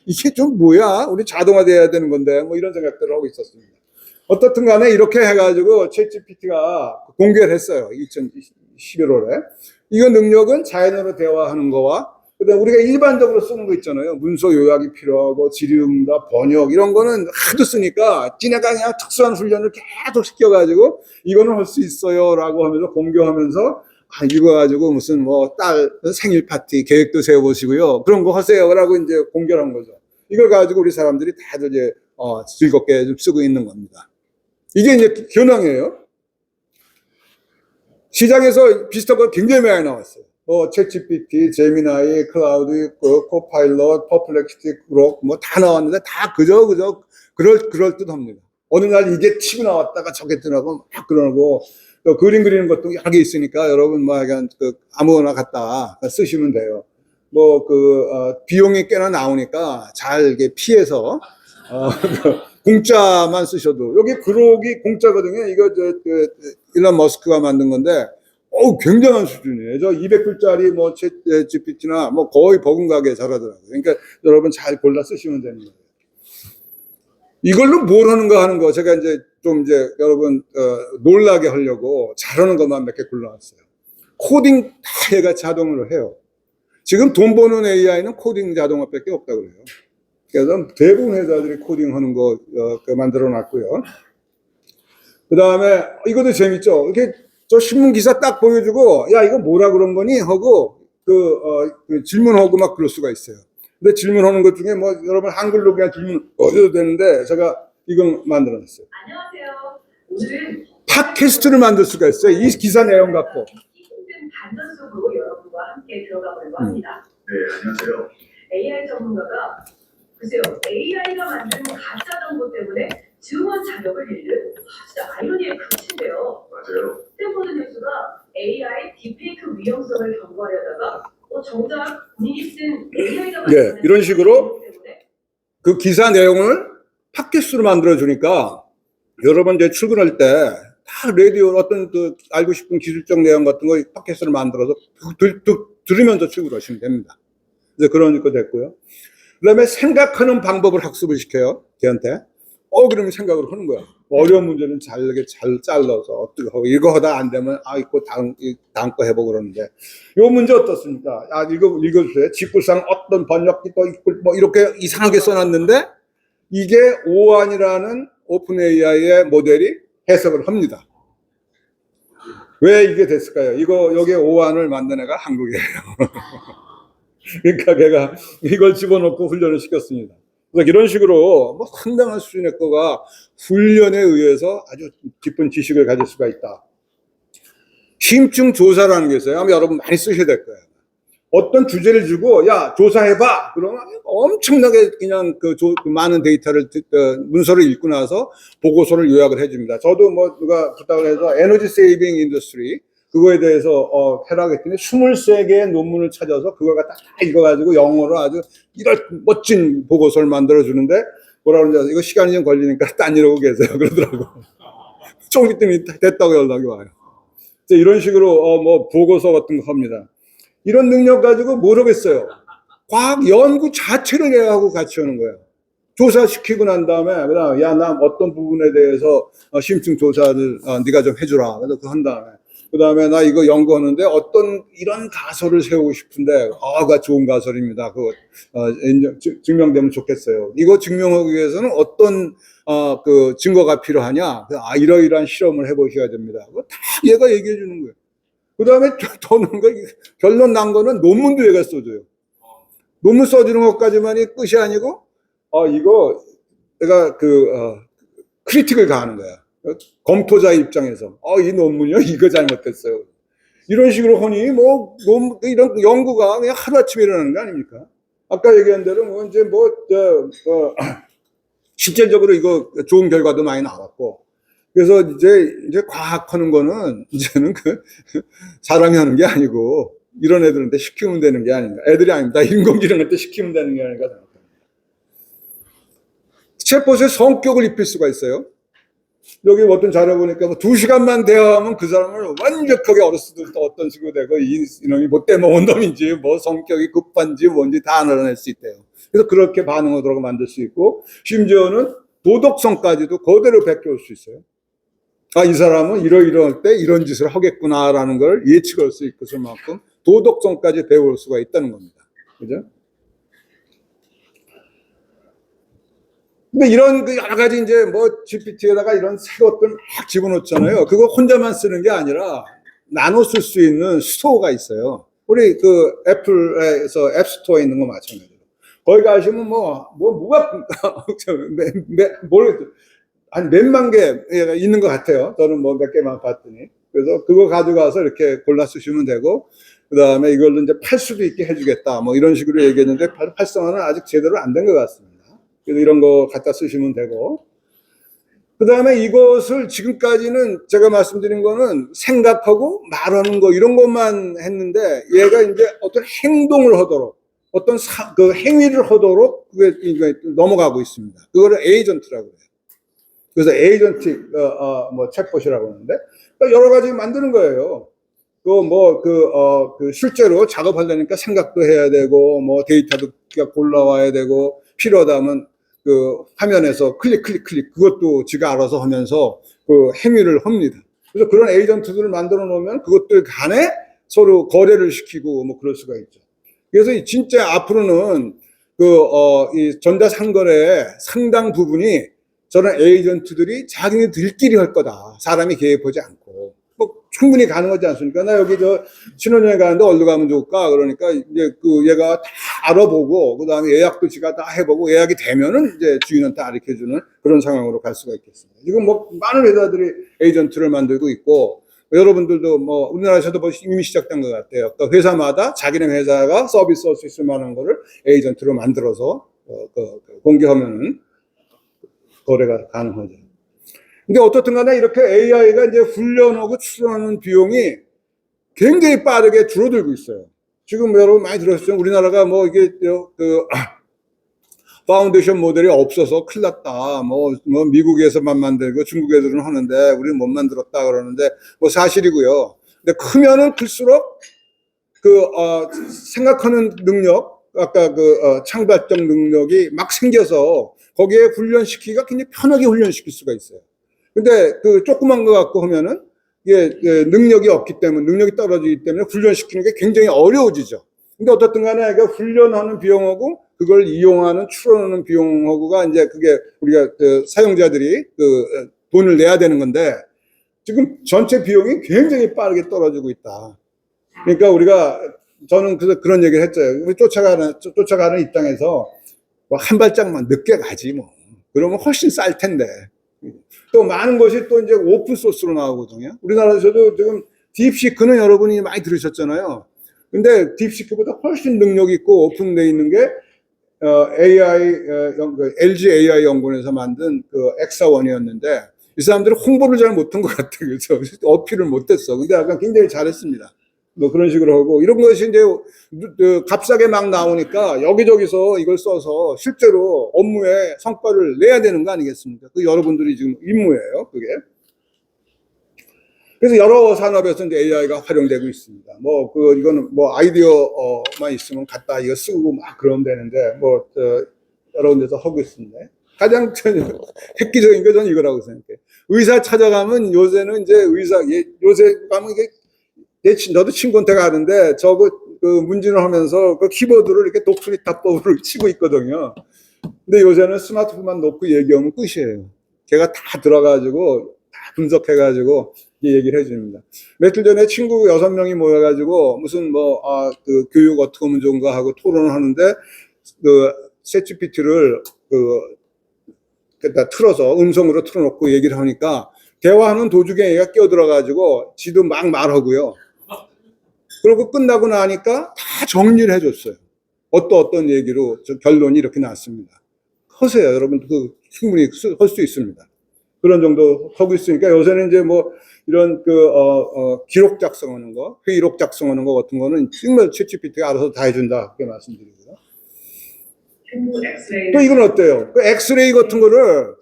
Speaker 4: 이게 좀 뭐야? 우리 자동화돼야 되는 건데 뭐 이런 생각들을 하고 있었습니다. 어떻든 간에 이렇게 해가지고 챗GPT가 공개를 했어요. 2011월에. 이거 능력은 자연어로 대화하는 거와 그다음에 우리가 일반적으로 쓰는 거 있잖아요. 문서 요약이 필요하고 질의응답, 번역 이런 거는 하도 쓰니까 지네가 그냥 특수한 훈련을 계속 시켜가지고 이거는 할 수 있어요라고 하면서 공개하면서 이거 가지고 무슨 뭐 딸 생일 파티 계획도 세워보시고요. 그런 거 하세요라고 이제 공개한 거죠. 이걸 가지고 우리 사람들이 다들 이제 즐겁게 좀 쓰고 있는 겁니다. 이게 이제 현황이에요. 시장에서 비슷한 거 굉장히 많이 나왔어요. 챗GPT, 제미나이, 클라우드 있고, 코파일럿, 퍼플렉시티, 그록 뭐 다 나왔는데 다 그저 그럴 듯합니다. 어느 날 이게 치고 나왔다가 저게 뜨나고 막 그러고 또 그림 그리는 것도 여러 개 있으니까 여러분 뭐 그냥 아무거나 갖다 쓰시면 돼요. 비용이 꽤나 나오니까 잘 이렇게 피해서 공짜만 쓰셔도 여기 그록이 공짜거든요. 이거 일론 머스크가 만든 건데. 굉장한 수준이에요. 저 200불짜리 뭐 챗GPT나 뭐 거의 버금가게 잘하더라고요. 그러니까 여러분 잘 골라 쓰시면 되는 거예요. 이걸로 뭘 하는가 하는 거 제가 여러분 놀라게 하려고 잘하는 것만 몇 개 골라왔어요. 코딩 다 얘가 자동으로 해요. 지금 돈 버는 AI는 코딩 자동화밖에 없다고 그래요. 그래서 대부분 회사들이 코딩하는 거 만들어 놨고요. 그 다음에 이것도 재밌죠. 이렇게 저 신문 기사 딱 보여주고 야 이거 뭐라 그런 거니 하고 질문하고 막 그럴 수가 있어요. 근데 질문하는 것 중에 뭐 여러분 한글로 그냥 질문 어려도 되는데 제가 이걸 만들어놨어요.
Speaker 5: 안녕하세요. 오늘은
Speaker 4: 팟캐스트를 만들 수가 있어요. 이 기사 내용 갖고.
Speaker 5: 힘든 반전 속으로 여러분과 함께 들어가 보려고 합니다.
Speaker 6: 네, 안녕하세요.
Speaker 5: AI 전문가가 글쎄요, AI가 만드는 가짜 정보 때문에 증언 자격을 잃는 진짜 아이러니의 극치인데요.
Speaker 6: 맞아요.
Speaker 5: 스탠포드 뉴스가 AI 딥페이크 위험성을 경고하려다가 정작 본인이 쓴 AI가 만드는
Speaker 4: 이런 식으로
Speaker 5: 때문에
Speaker 4: 그 기사 내용을 팟캐스트로 만들어 주니까 여러분 이제 출근할 때 다 라디오 어떤 알고 싶은 기술적 내용 같은 거 팟캐스트로 만들어서 들으면서 출근하시면 됩니다. 이제 그런 거 됐고요. 그다음에 생각하는 방법을 학습을 시켜요. 걔한테. 그러면 생각을 하는 거야. 어려운 문제는 잘 잘라서 어떻게 하고 이거 하다 안 되면 이거 다음 거 해보고 그러는데 요 문제 어떻습니까? 읽어주세요. 직구상 어떤 번역기 또 있고 뭐 이렇게 이상하게 써놨는데 이게 오안이라는 오픈 AI의 모델이 해석을 합니다. 왜 이게 됐을까요? 여기 오안을 만든 애가 한국이에요. 그러니까 걔가 이걸 집어넣고 훈련을 시켰습니다. 그래서 이런 식으로 뭐 상당한 수준의 거가 훈련에 의해서 아주 깊은 지식을 가질 수가 있다. 심층 조사라는 게 있어요. 아마 여러분 많이 쓰셔야 될 거예요. 어떤 주제를 주고 야 조사해봐 그러면 엄청나게 그냥 많은 데이터를 문서를 읽고 나서 보고서를 요약을 해줍니다. 저도 뭐 누가 부탁을 해서 에너지 세이빙 인더스트리 그거에 대해서 해라고 했더니 23개의 논문을 찾아서 그걸 갖다 다 읽어가지고 영어로 아주 이런 멋진 보고서를 만들어주는데 뭐라 그러는지 이거 시간이 좀 걸리니까 딴 일 하고 계세요 그러더라고. 좀 있더니 됐다고 연락이 와요. 이런 식으로 뭐 보고서 같은 거 합니다. 이런 능력 가지고 뭘 하겠어요? 과학 연구 자체를 얘하고 같이 하는 거예요. 조사시키고 난 다음에 그다음에 야 나 어떤 부분에 대해서 심층 조사를 네가 좀 해주라. 그래서 그거 한 다음에 그다음에 나 이거 연구하는데 어떤 이런 가설을 세우고 싶은데 그거 좋은 가설입니다. 그거 증명되면 좋겠어요. 이거 증명하기 위해서는 어떤 그 증거가 필요하냐? 이러이러한 실험을 해보셔야 됩니다. 그거 다 얘가 얘기해 주는 거예요. 그다음에 더 넣은 거 결론 난 거는 논문도 얘가 써줘요. 논문 써주는 것까지만이 끝이 아니고 이거 내가 크리틱을 가하는 거야. 검토자 입장에서 이 논문이요 이거 잘못됐어요. 이런 식으로 하니 뭐 이런 연구가 그냥 하루아침에 일어나는 거 아닙니까? 아까 얘기한 대로 뭐 이제 실질적으로 이거 좋은 결과도 많이 나왔고 그래서 이제 과학하는 거는 이제는 사람이 하는 게 아니고 이런 애들한테 시키면 되는 게 아닌가. 애들이 아닙니다. 인공지능한테 시키면 되는 게 아닌가 생각합니다. 챗봇의 성격을 입힐 수가 있어요. 여기 어떤 자료 보니까 뭐 2시간만 대화하면 그 사람을 완벽하게 어렸을 때부터 어떤 식으로 되고 이놈이 뭐 때먹은 놈인지 뭐 성격이 급한지 뭔지 다 알아낼 수 있대요. 그래서 그렇게 반응하도록 만들 수 있고 심지어는 도덕성까지도 그대로 베껴올 수 있어요. 아, 이 사람은 이러이러할 때 이런 짓을 하겠구나라는 걸 예측할 수 있을 만큼 도덕성까지 배울 수가 있다는 겁니다. 그죠? 근데 이런 그 여러 가지 이제 뭐 GPT에다가 이런 새 것들 막 집어넣잖아요. 그거 혼자만 쓰는 게 아니라 나눠 쓸 수 있는 스토어가 있어요. 우리 그 애플에서 앱스토어에 있는 거 마찬가지로. 거기 가시면 뭐가, 모르겠어요. 한 몇만 개 있는 것 같아요. 저는 뭐 몇 개만 봤더니. 그래서 그거 가져가서 이렇게 골라 쓰시면 되고, 그 다음에 이걸로 이제 팔 수도 있게 해주겠다. 뭐 이런 식으로 얘기했는데, 활성화는 아직 제대로 안 된 것 같습니다. 그래서 이런 거 갖다 쓰시면 되고. 그 다음에 이것을 지금까지는 제가 말씀드린 거는 생각하고 말하는 거 이런 것만 했는데, 얘가 이제 어떤 행동을 하도록, 어떤 그 행위를 하도록 그게 넘어가고 있습니다. 그거를 에이전트라고 해요. 그래서 에이전트, 뭐, 챗봇이라고 하는데, 그러니까 여러 가지 만드는 거예요. 실제로 작업하려니까 생각도 해야 되고, 뭐, 데이터도 골라와야 되고, 필요하다면 그 화면에서 클릭, 그것도 지가 알아서 하면서 그 행위를 합니다. 그래서 그런 에이전트들을 만들어 놓으면 그것들 간에 서로 거래를 시키고 뭐 그럴 수가 있죠. 그래서 진짜 앞으로는 이 전자상거래의 상당 부분이 저런 에이전트들이 자기네들끼리 할 거다. 사람이 개입하지 않고. 뭐 충분히 가능하지 않습니까? 나 여기 신혼여행 가는데 어디로 가면 좋을까? 그러니까 이제 얘가 다 알아보고, 그 다음에 예약도 지가 다 해보고, 예약이 되면은 이제 주인한테 가르쳐주는 그런 상황으로 갈 수가 있겠습니다. 지금 뭐 많은 회사들이 에이전트를 만들고 있고, 여러분들도 뭐 우리나라에서도 이미 시작된 것 같아요. 또 회사마다 자기네 회사가 서비스할 수 있을 만한 거를 에이전트로 만들어서 공개하면은 거래가 가능하죠. 근데 어떻든 간에 이렇게 AI가 이제 훈련하고 추론하는 비용이 굉장히 빠르게 줄어들고 있어요. 지금 여러분 많이 들었죠? 우리나라가 뭐 이게 파운데이션 모델이 없어서 큰일 났다. 뭐 미국에서만 만들고 중국에서는 하는데 우리는 못 만들었다 그러는데 뭐 사실이고요. 근데 크면은 클수록 생각하는 능력, 아까 창발적 능력이 막 생겨서 거기에 훈련시키기가 굉장히 편하게 훈련시킬 수가 있어요. 근데 조그만 거 갖고 하면은 이게 능력이 없기 때문에, 능력이 떨어지기 때문에 훈련시키는 게 굉장히 어려워지죠. 근데 어떻든 간에 훈련하는 비용하고 그걸 이용하는, 추론하는 비용하고가 이제 그게 우리가 사용자들이 돈을 내야 되는 건데 지금 전체 비용이 굉장히 빠르게 떨어지고 있다. 그러니까 저는 그런 얘기를 했죠. 우리 쫓아가는 입장에서 뭐 한 발짝만 늦게 가지 뭐. 그러면 훨씬 쌀 텐데. 또 많은 것이 또 이제 오픈 소스로 나오거든요. 우리나라에서도 지금 딥시크는 여러분이 많이 들으셨잖아요. 근데 딥시크보다 훨씬 능력 있고 오픈되어 있는 게 LG AI 연구원에서 만든 엑사원이었는데 이 사람들은 홍보를 잘 못한 것 같아요. 그래서 어필을 못했어. 근데 약간 굉장히 잘했습니다. 뭐 그런 식으로 하고 이런 것이 이제 값싸게 막 나오니까 여기저기서 이걸 써서 실제로 업무에 성과를 내야 되는 거 아니겠습니까? 그 여러분들이 지금 임무예요, 그게. 그래서 여러 산업에서 이제 AI가 활용되고 있습니다. 이거는 아이디어만 있으면 갖다 이거 쓰고 막 그러면 되는데, 여러 군데서 하고 있습니다. 가장 획기적인 게 저는 이거라고 생각해요. 의사 찾아가면 요새는 이제 요새 가면 이게 저도 친구한테 가는데 문진을 하면서 키보드를 이렇게 독수리 타법으로 치고 있거든요. 근데 요새는 스마트폰만 놓고 얘기하면 끝이에요. 걔가 다 들어가지고 다 분석해가지고 얘기를 해줍니다. 며칠 전에 친구 6명이 모여가지고 무슨 교육 어떻게 하면 좋은가 하고 토론을 하는데 챗GPT를 틀어서 음성으로 틀어놓고 얘기를 하니까 대화하는 도중에 얘가 끼어들어가지고 지도 막 말하고요. 그리고 끝나고 나니까 다 정리를 해줬어요. 어떤 얘기로 결론이 이렇게 났습니다. 하세요. 여러분 충분히 할 수 있습니다. 그런 정도 하고 있으니까 요새는 이제 이런 기록 작성하는 거, 회의록 작성하는 거 같은 거는 정말 챗GPT가 알아서 다 해준다. 그렇게 말씀드리고요. 또 이건 어때요? 엑스레이 같은 거를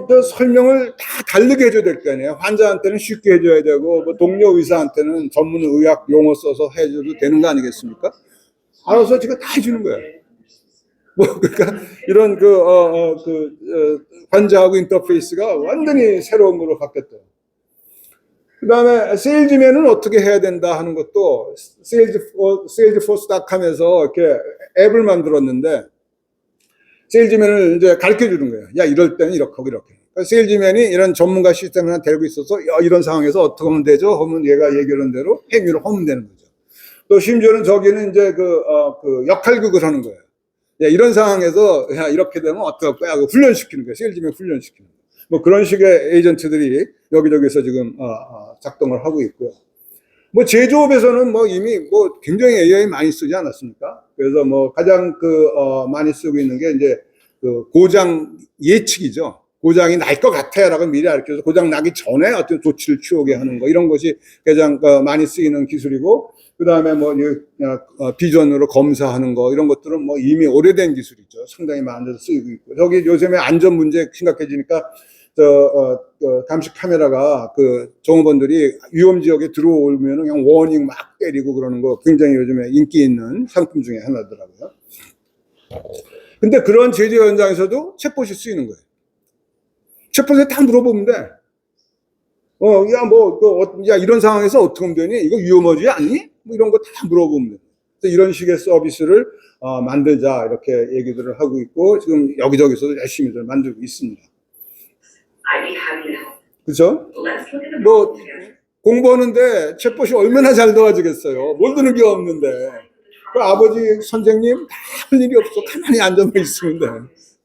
Speaker 4: 그 설명을 다 다르게 해줘야 될 거 아니에요. 환자한테는 쉽게 해줘야 되고, 뭐 동료 의사한테는 전문 의학 용어 써서 해줘도 되는 거 아니겠습니까? 알아서 제가 다 해주는 거예요. 뭐, 그러니까, 이런 환자하고 인터페이스가 완전히 새로운 걸로 바뀌었대요. 그 다음에, 세일즈맨은 어떻게 해야 된다 하는 것도, 세일즈포스닷컴에서 이렇게 앱을 만들었는데, 세일즈맨을 이제 가르쳐 주는 거예요. 야, 이럴 때는 이렇게 하고 이렇게. 그러니까 세일즈맨이 이런 전문가 시스템을 하나 데리고 있어서, 이런 상황에서 어떻게 하면 되죠? 하면 얘가 얘기하는 대로 행위를 하면 되는 거죠. 또 심지어는 저기는 이제 역할극을 하는 거예요. 야, 이런 상황에서 야, 이렇게 되면 어떻게 할 거야? 훈련시키는 거예요. 세일즈맨 훈련시키는 거예요. 뭐 그런 식의 에이전트들이 여기저기서 지금 작동을 하고 있고요. 뭐 제조업에서는 뭐 이미 뭐 굉장히 AI 많이 쓰지 않았습니까? 그래서 뭐 가장 많이 쓰고 있는 게 이제 고장 예측이죠. 고장이 날 것 같아라고 미리 알려줘서 고장 나기 전에 어떤 조치를 취하게 하는 거, 이런 것이 가장 많이 쓰이는 기술이고, 그 다음에 뭐 비전으로 검사하는 거, 이런 것들은 뭐 이미 오래된 기술이죠. 상당히 많은 데서 쓰이고 있고, 저기 요즘에 안전 문제 심각해지니까 감시 카메라가 종업원들이 위험 지역에 들어오면 그냥 워닝 막 때리고 그러는 거 굉장히 요즘에 인기 있는 상품 중에 하나더라고요. 근데 그런 제조 현장에서도 챗봇이 쓰이는 거예요. 챗봇에 다 물어보면 돼. 야, 이런 상황에서 어떻게 하면 되니? 이거 위험하지 않니? 뭐 이런 거 다 물어보면 돼. 그래서 이런 식의 서비스를 만들자, 이렇게 얘기들을 하고 있고, 지금 여기저기서도 열심히들 만들고 있습니다. 그죠? 뭐, 공부하는데 챗봇이 얼마나 잘 도와주겠어요. 모르는 게 없는데. 그 아버지 선생님 다 할 일이 없어. 가만히 앉아만 있으면 돼.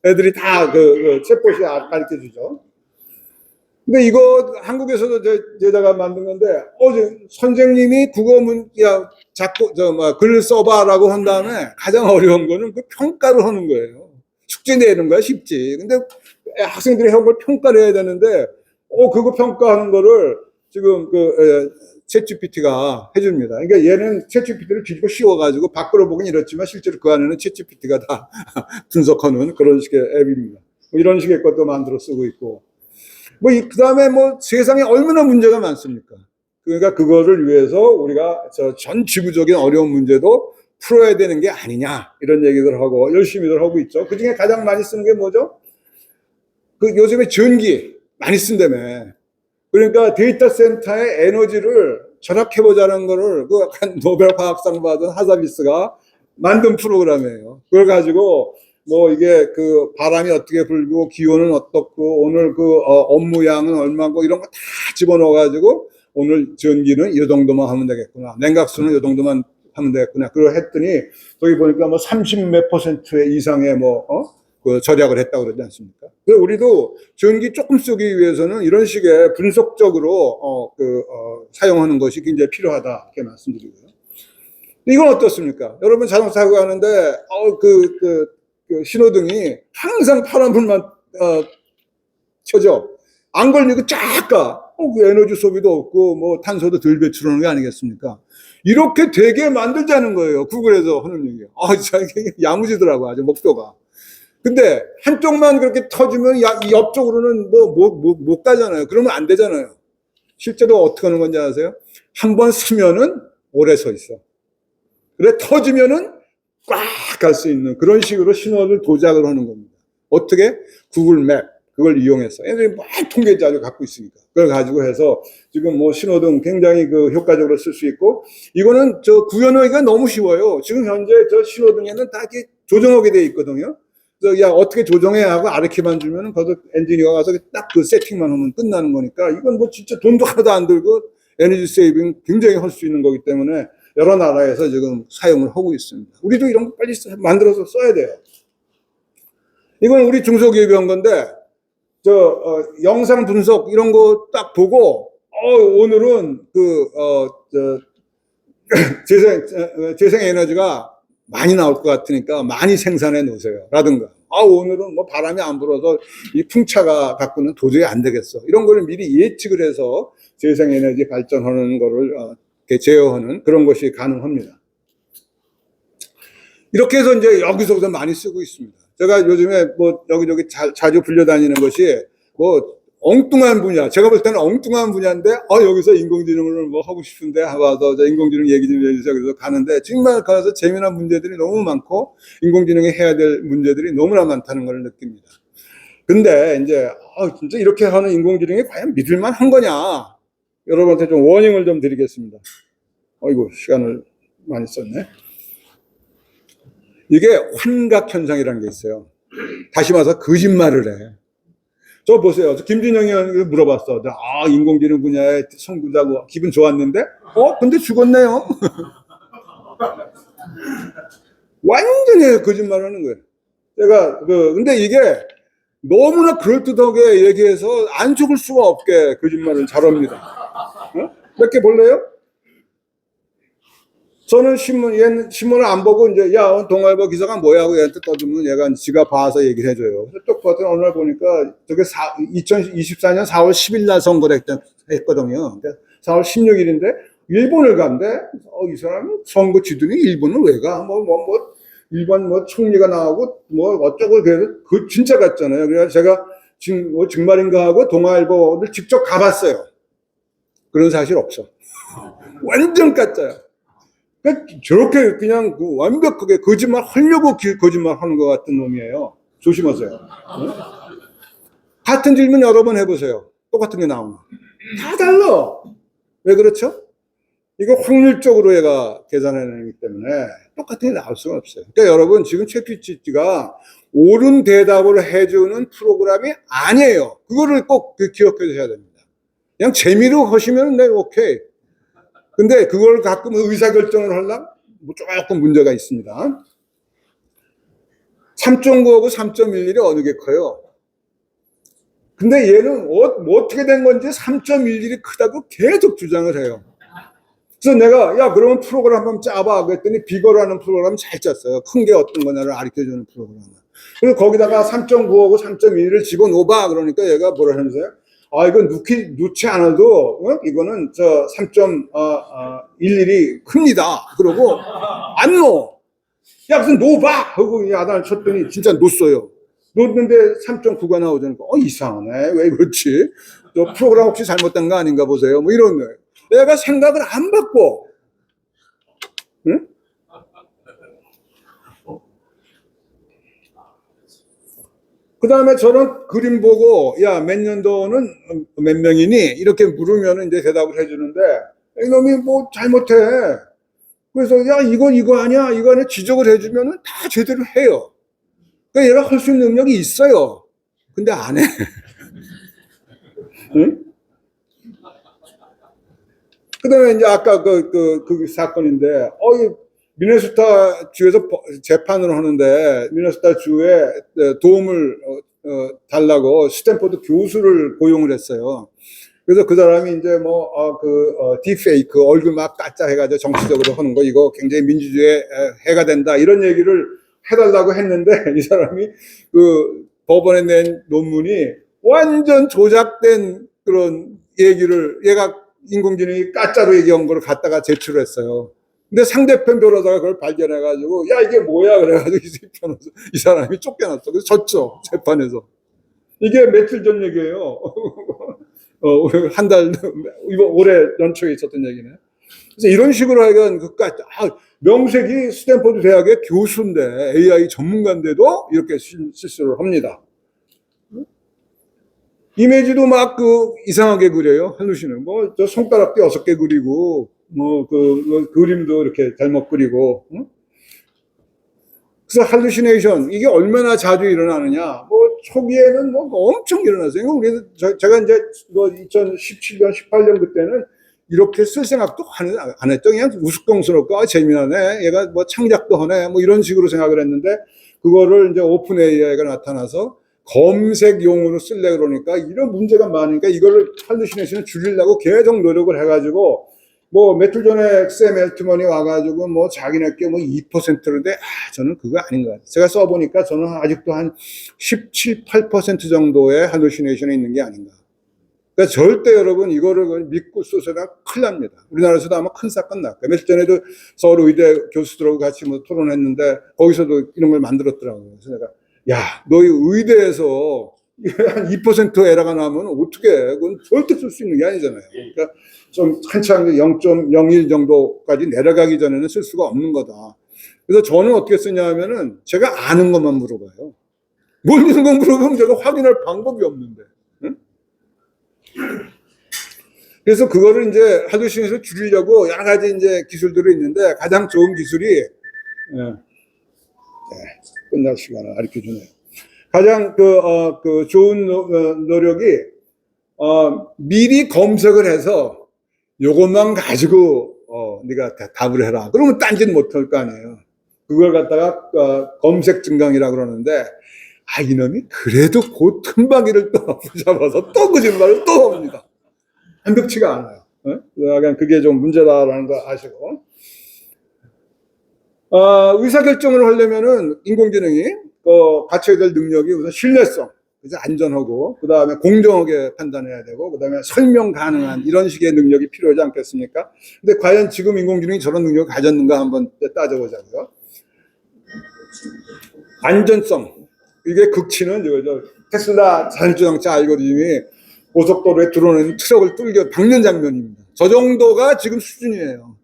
Speaker 4: 애들이 다 챗봇이 가르쳐 주죠. 근데 이거 한국에서도 제자가 만든 건데, 선생님이 글 써봐라고 한 다음에 가장 어려운 거는 그 평가를 하는 거예요. 숙제 내는 거야, 쉽지. 근데 학생들이 해온 걸 평가를 해야 되는데, 그거 평가하는 거를 지금 챗GPT가 해줍니다. 그러니까 얘는 챗GPT를 뒤집어 씌워가지고 밖으로 보긴 이렇지만 실제로 그 안에는 챗GPT가 다 분석하는 그런 식의 앱입니다. 뭐 이런 식의 것도 만들어 쓰고 있고. 그 다음에 세상에 얼마나 문제가 많습니까? 그러니까 그거를 위해서 우리가 전 지구적인 어려운 문제도 풀어야 되는 게 아니냐, 이런 얘기들 하고 열심히들 하고 있죠. 그 중에 가장 많이 쓰는 게 뭐죠? 요즘에 전기 많이 쓴다며. 그러니까 데이터 센터의 에너지를 절약해보자는 거를 노벨 화학상 받은 하사비스가 만든 프로그램이에요. 그걸 가지고 이게 바람이 어떻게 불고 기온은 어떻고 오늘 업무량은 얼마고 이런 거 다 집어넣어가지고 오늘 전기는 이 정도만 하면 되겠구나. 냉각수는 이 정도만 하면 되겠구나. 그걸 했더니 저기 보니까 30몇 % 이상의 절약을 했다고 그러지 않습니까? 그래서 우리도 전기 조금 쓰기 위해서는 이런 식의 분석적으로 사용하는 것이 굉장히 필요하다, 이렇게 말씀드리고요. 이건 어떻습니까? 여러분 자동차 타고 가는데 신호등이 항상 파란불만 켜져. 안 걸리고 쫙 가. 에너지 소비도 없고 탄소도 덜 배출하는 게 아니겠습니까? 이렇게 되게 만들자는 거예요. 구글에서 하는 얘기예요. 진짜 야무지더라고, 아주 목표가. 근데 한쪽만 그렇게 터지면 이 옆쪽으로는 못 가잖아요. 그러면 안 되잖아요. 실제로 어떻게 하는 건지 아세요? 한번 쓰면은 오래 서 있어. 그래 터지면은 꽉 갈 수 있는 그런 식으로 신호를 도작을 하는 겁니다. 어떻게? 구글 맵 그걸 이용해서 애들이 통계 자료 갖고 있으니까 그걸 가지고 해서 지금 신호등 굉장히 효과적으로 쓸 수 있고, 이거는 구현하기가 너무 쉬워요. 지금 현재 신호등에는 다 이렇게 조정하게 돼 있거든요. 그래서 야 어떻게 조정해야 하고 아르키만 주면은 거기서 엔지니어가 가서 딱 세팅만 하면 끝나는 거니까, 이건 진짜 돈도 하나도 안 들고 에너지 세이빙 굉장히 할 수 있는 거기 때문에 여러 나라에서 지금 사용을 하고 있습니다. 우리도 이런 거 빨리 만들어서 써야 돼요. 이건 우리 중소기업이 한 건데, 영상 분석 이런 거 딱 보고, 오늘은 재생 에너지가 많이 나올 것 같으니까 많이 생산해 놓으세요. 라든가, 오늘은 바람이 안 불어서 이 풍차가 갖고는 도저히 안 되겠어. 이런 거를 미리 예측을 해서 재생 에너지 발전하는 거를 제어하는 그런 것이 가능합니다. 이렇게 해서 이제 여기서부터 많이 쓰고 있습니다. 제가 요즘에 여기저기 자주 불려다니는 것이 뭐 엉뚱한 분야, 제가 볼 때는 엉뚱한 분야인데 여기서 인공지능을 뭐 하고 싶은데 와서 인공지능 얘기 좀 해주세요. 그래서 가는데 정말 가서 재미난 문제들이 너무 많고 인공지능이 해야 될 문제들이 너무나 많다는 걸 느낍니다. 근데 이제 진짜 이렇게 하는 인공지능이 과연 믿을만 한 거냐, 여러분한테 좀 워닝을 좀 드리겠습니다. 이거 시간을 많이 썼네. 이게 환각 현상이라는 게 있어요. 다시 말해서 거짓말을 해. 저 보세요. 저 김준영이 물어봤어. 인공지능 분야에 선구자고 기분 좋았는데, 근데 죽었네요. 완전히 거짓말 하는 거예요. 제가, 근데 이게 너무나 그럴듯하게 얘기해서 안 죽을 수가 없게 거짓말을 잘합니다. 몇 개 볼래요? 저는 신문을 안 보고 이제 동아일보 기사가 뭐야 하고 얘한테 떠들면 얘가 지가 봐서 얘기를 해줘요. 그래서 쭉 봤더니 어느 날 보니까 저게 2024년 4월 10일 날 선거를 했거든요. 4월 16일인데 일본을 간대. 이 사람이 선거 지더니 일본을 왜 가? 일본 총리가 나오고 어쩌고 그래서 진짜 같잖아요. 그래서 제가 정말인가 하고 동아일보를 직접 가봤어요. 그런 사실 없어. 완전 가짜야. 저렇게 그냥 완벽하게 거짓말 하려고 거짓말 하는 것 같은 놈이에요. 조심하세요. 같은 질문 여러 번 해보세요. 똑같은 게 나오나. 다 달라. 왜 그렇죠? 이거 확률적으로 얘가 계산해내기 때문에 똑같은 게 나올 수가 없어요. 그러니까 여러분 지금 챗GPT가 옳은 대답을 해주는 프로그램이 아니에요. 그거를 꼭 기억해 주셔야 됩니다. 그냥 재미로 하시면 오케이. 근데 그걸 가끔 의사결정을 하려면 조금 문제가 있습니다. 3.9하고 3.11이 어느 게 커요? 근데 얘는 어떻게 된 건지 3.11이 크다고 계속 주장을 해요. 그래서 내가 그러면 프로그램 한번 짜봐 그랬더니 비거라는 프로그램 잘 짰어요. 큰 게 어떤 거냐를 가르쳐주는 프로그램. 그래서 거기다가 3.9하고 3.11을 집어넣어봐 그러니까 얘가 뭐라 하면서요? 이건 넣지 않아도, 이거는 3.11이 큽니다. 그러고, 안 넣어. 무슨 넣어봐! 하고 야단을 쳤더니 진짜 넣었어요. 넣었는데 3.9가 나오자니까, 이상하네. 왜 그렇지? 저 프로그램 혹시 잘못된 거 아닌가 보세요. 이런 거예요. 얘가 생각을 안 바꿔. 응? 그 다음에 저는 그림 보고, 몇 년도는 몇 명이니? 이렇게 물으면 이제 대답을 해주는데, 이놈이 잘못해. 그래서, 이거 아니야? 이거 아니야? 지적을 해주면 다 제대로 해요. 그러니까 얘가 할 수 있는 능력이 있어요. 근데 안 해. 응? 그 다음에 이제 아까 그 사건인데, 미네소타 주에서 재판을 하는데 미네소타 주에 도움을 달라고 스탠포드 교수를 고용을 했어요. 그래서 그 사람이 이제 딥페이크 얼굴 막 가짜 해가지고 정치적으로 하는 거 이거 굉장히 민주주의에 해가 된다 이런 얘기를 해달라고 했는데 이 사람이 법원에 낸 논문이 완전 조작된 그런 얘기를 얘가 인공지능이 가짜로 얘기한 걸 갖다가 제출을 했어요. 근데 상대편 변호사가 그걸 발견해가지고, 이게 뭐야? 그래가지고 이 사람이 쫓겨났어. 그래서 졌죠. 재판에서. 이게 며칠 전 얘기예요. 한 달, 올해 연초에 있었던 얘기네. 그래서 이런 식으로 하여간 명색이 스탠포드 대학의 교수인데, AI 전문가인데도 이렇게 실수를 합니다. 이미지도 막 이상하게 그려요. 할루시는. 저 손가락도 6개 그리고, 그림도 이렇게 잘못 그리고, 응? 그래서 할루시네이션, 이게 얼마나 자주 일어나느냐. 초기에는 엄청 일어났어요. 그래서 제가 이제 2017년, 18년 그때는 이렇게 쓸 생각도 안 했죠. 그냥 우스꽝스럽고, 재미나네. 얘가 창작도 하네. 이런 식으로 생각을 했는데, 그거를 이제 오픈 AI가 나타나서 검색용으로 쓸래 그러니까 이런 문제가 많으니까 이거를 할루시네이션을 줄이려고 계속 노력을 해가지고, 며칠 전에 샘 엘트먼이 와가지고 자기네께 2%인데 저는 그거 아닌 것 같아요. 제가 써보니까 저는 아직도 한 17, 8% 정도의 할루시네이션이 있는 게 아닌가. 그러니까 절대 여러분 이거를 믿고 쓰셔도 큰일 납니다. 우리나라에서도 아마 큰 사건 났고 며칠 전에도 서울 의대 교수들하고 같이 토론했는데 거기서도 이런 걸 만들었더라고요. 그래서 내가 너희 의대에서 한 2% 에러가 나면 어떻게 해? 그건 절대 쓸 수 있는 게 아니잖아요. 그러니까 좀 한참 0.01 정도까지 내려가기 전에는 쓸 수가 없는 거다. 그래서 저는 어떻게 쓰냐 하면은 제가 아는 것만 물어봐요. 모르는 거 물어보면 제가 확인할 방법이 없는데. 응? 그래서 그거를 이제 하드싱에서 줄이려고 여러 가지 이제 기술들이 있는데 가장 좋은 기술이 끝날 시간을 가르쳐 주네요. 가장 좋은 노력이 미리 검색을 해서 요것만 가지고 네가 답을 해라. 그러면 딴짓 못할 거 아니에요. 그걸 갖다가 검색 증강이라고 그러는데 이놈이 그래도 그 틈바기를 또 붙잡아서 또 거짓말을 또 합니다. 완벽치가 않아요. 약간 그게 좀 문제다라는 거 아시고. 의사결정을 하려면은 인공지능이 갖춰야 될 능력이 우선 신뢰성, 그래서 안전하고, 그 다음에 공정하게 판단해야 되고, 그 다음에 설명 가능한 이런 식의 능력이 필요하지 않겠습니까? 근데 과연 지금 인공지능이 저런 능력을 가졌는가 한번 따져보자고요. 안전성. 이게 극치는 이거죠. 테슬라 자율주행차 알고리즘이 고속도로에 들어오는 트럭을 뚫겨 박는 장면입니다. 저 정도가 지금 수준이에요.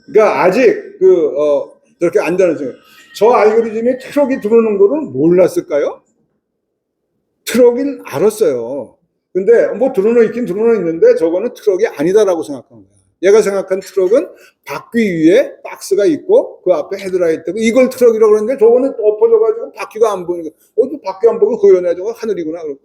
Speaker 4: 그러니까 아직 저렇게 안전하죠. 저 알고리즘이 트럭이 들어오는 거는 몰랐을까요? 트럭인 알았어요. 근데 뭐 들어오는 있긴 들어오는 있는데 저거는 트럭이 아니다라고 생각한 거야. 얘가 생각한 트럭은 바퀴 위에 박스가 있고 그 앞에 헤드라이트고 이걸 트럭이라고 그러는데 저거는 엎어져가지고 바퀴가 안 보이는 거. 바퀴 안 보고 그 연애 저거 하늘이구나 그러고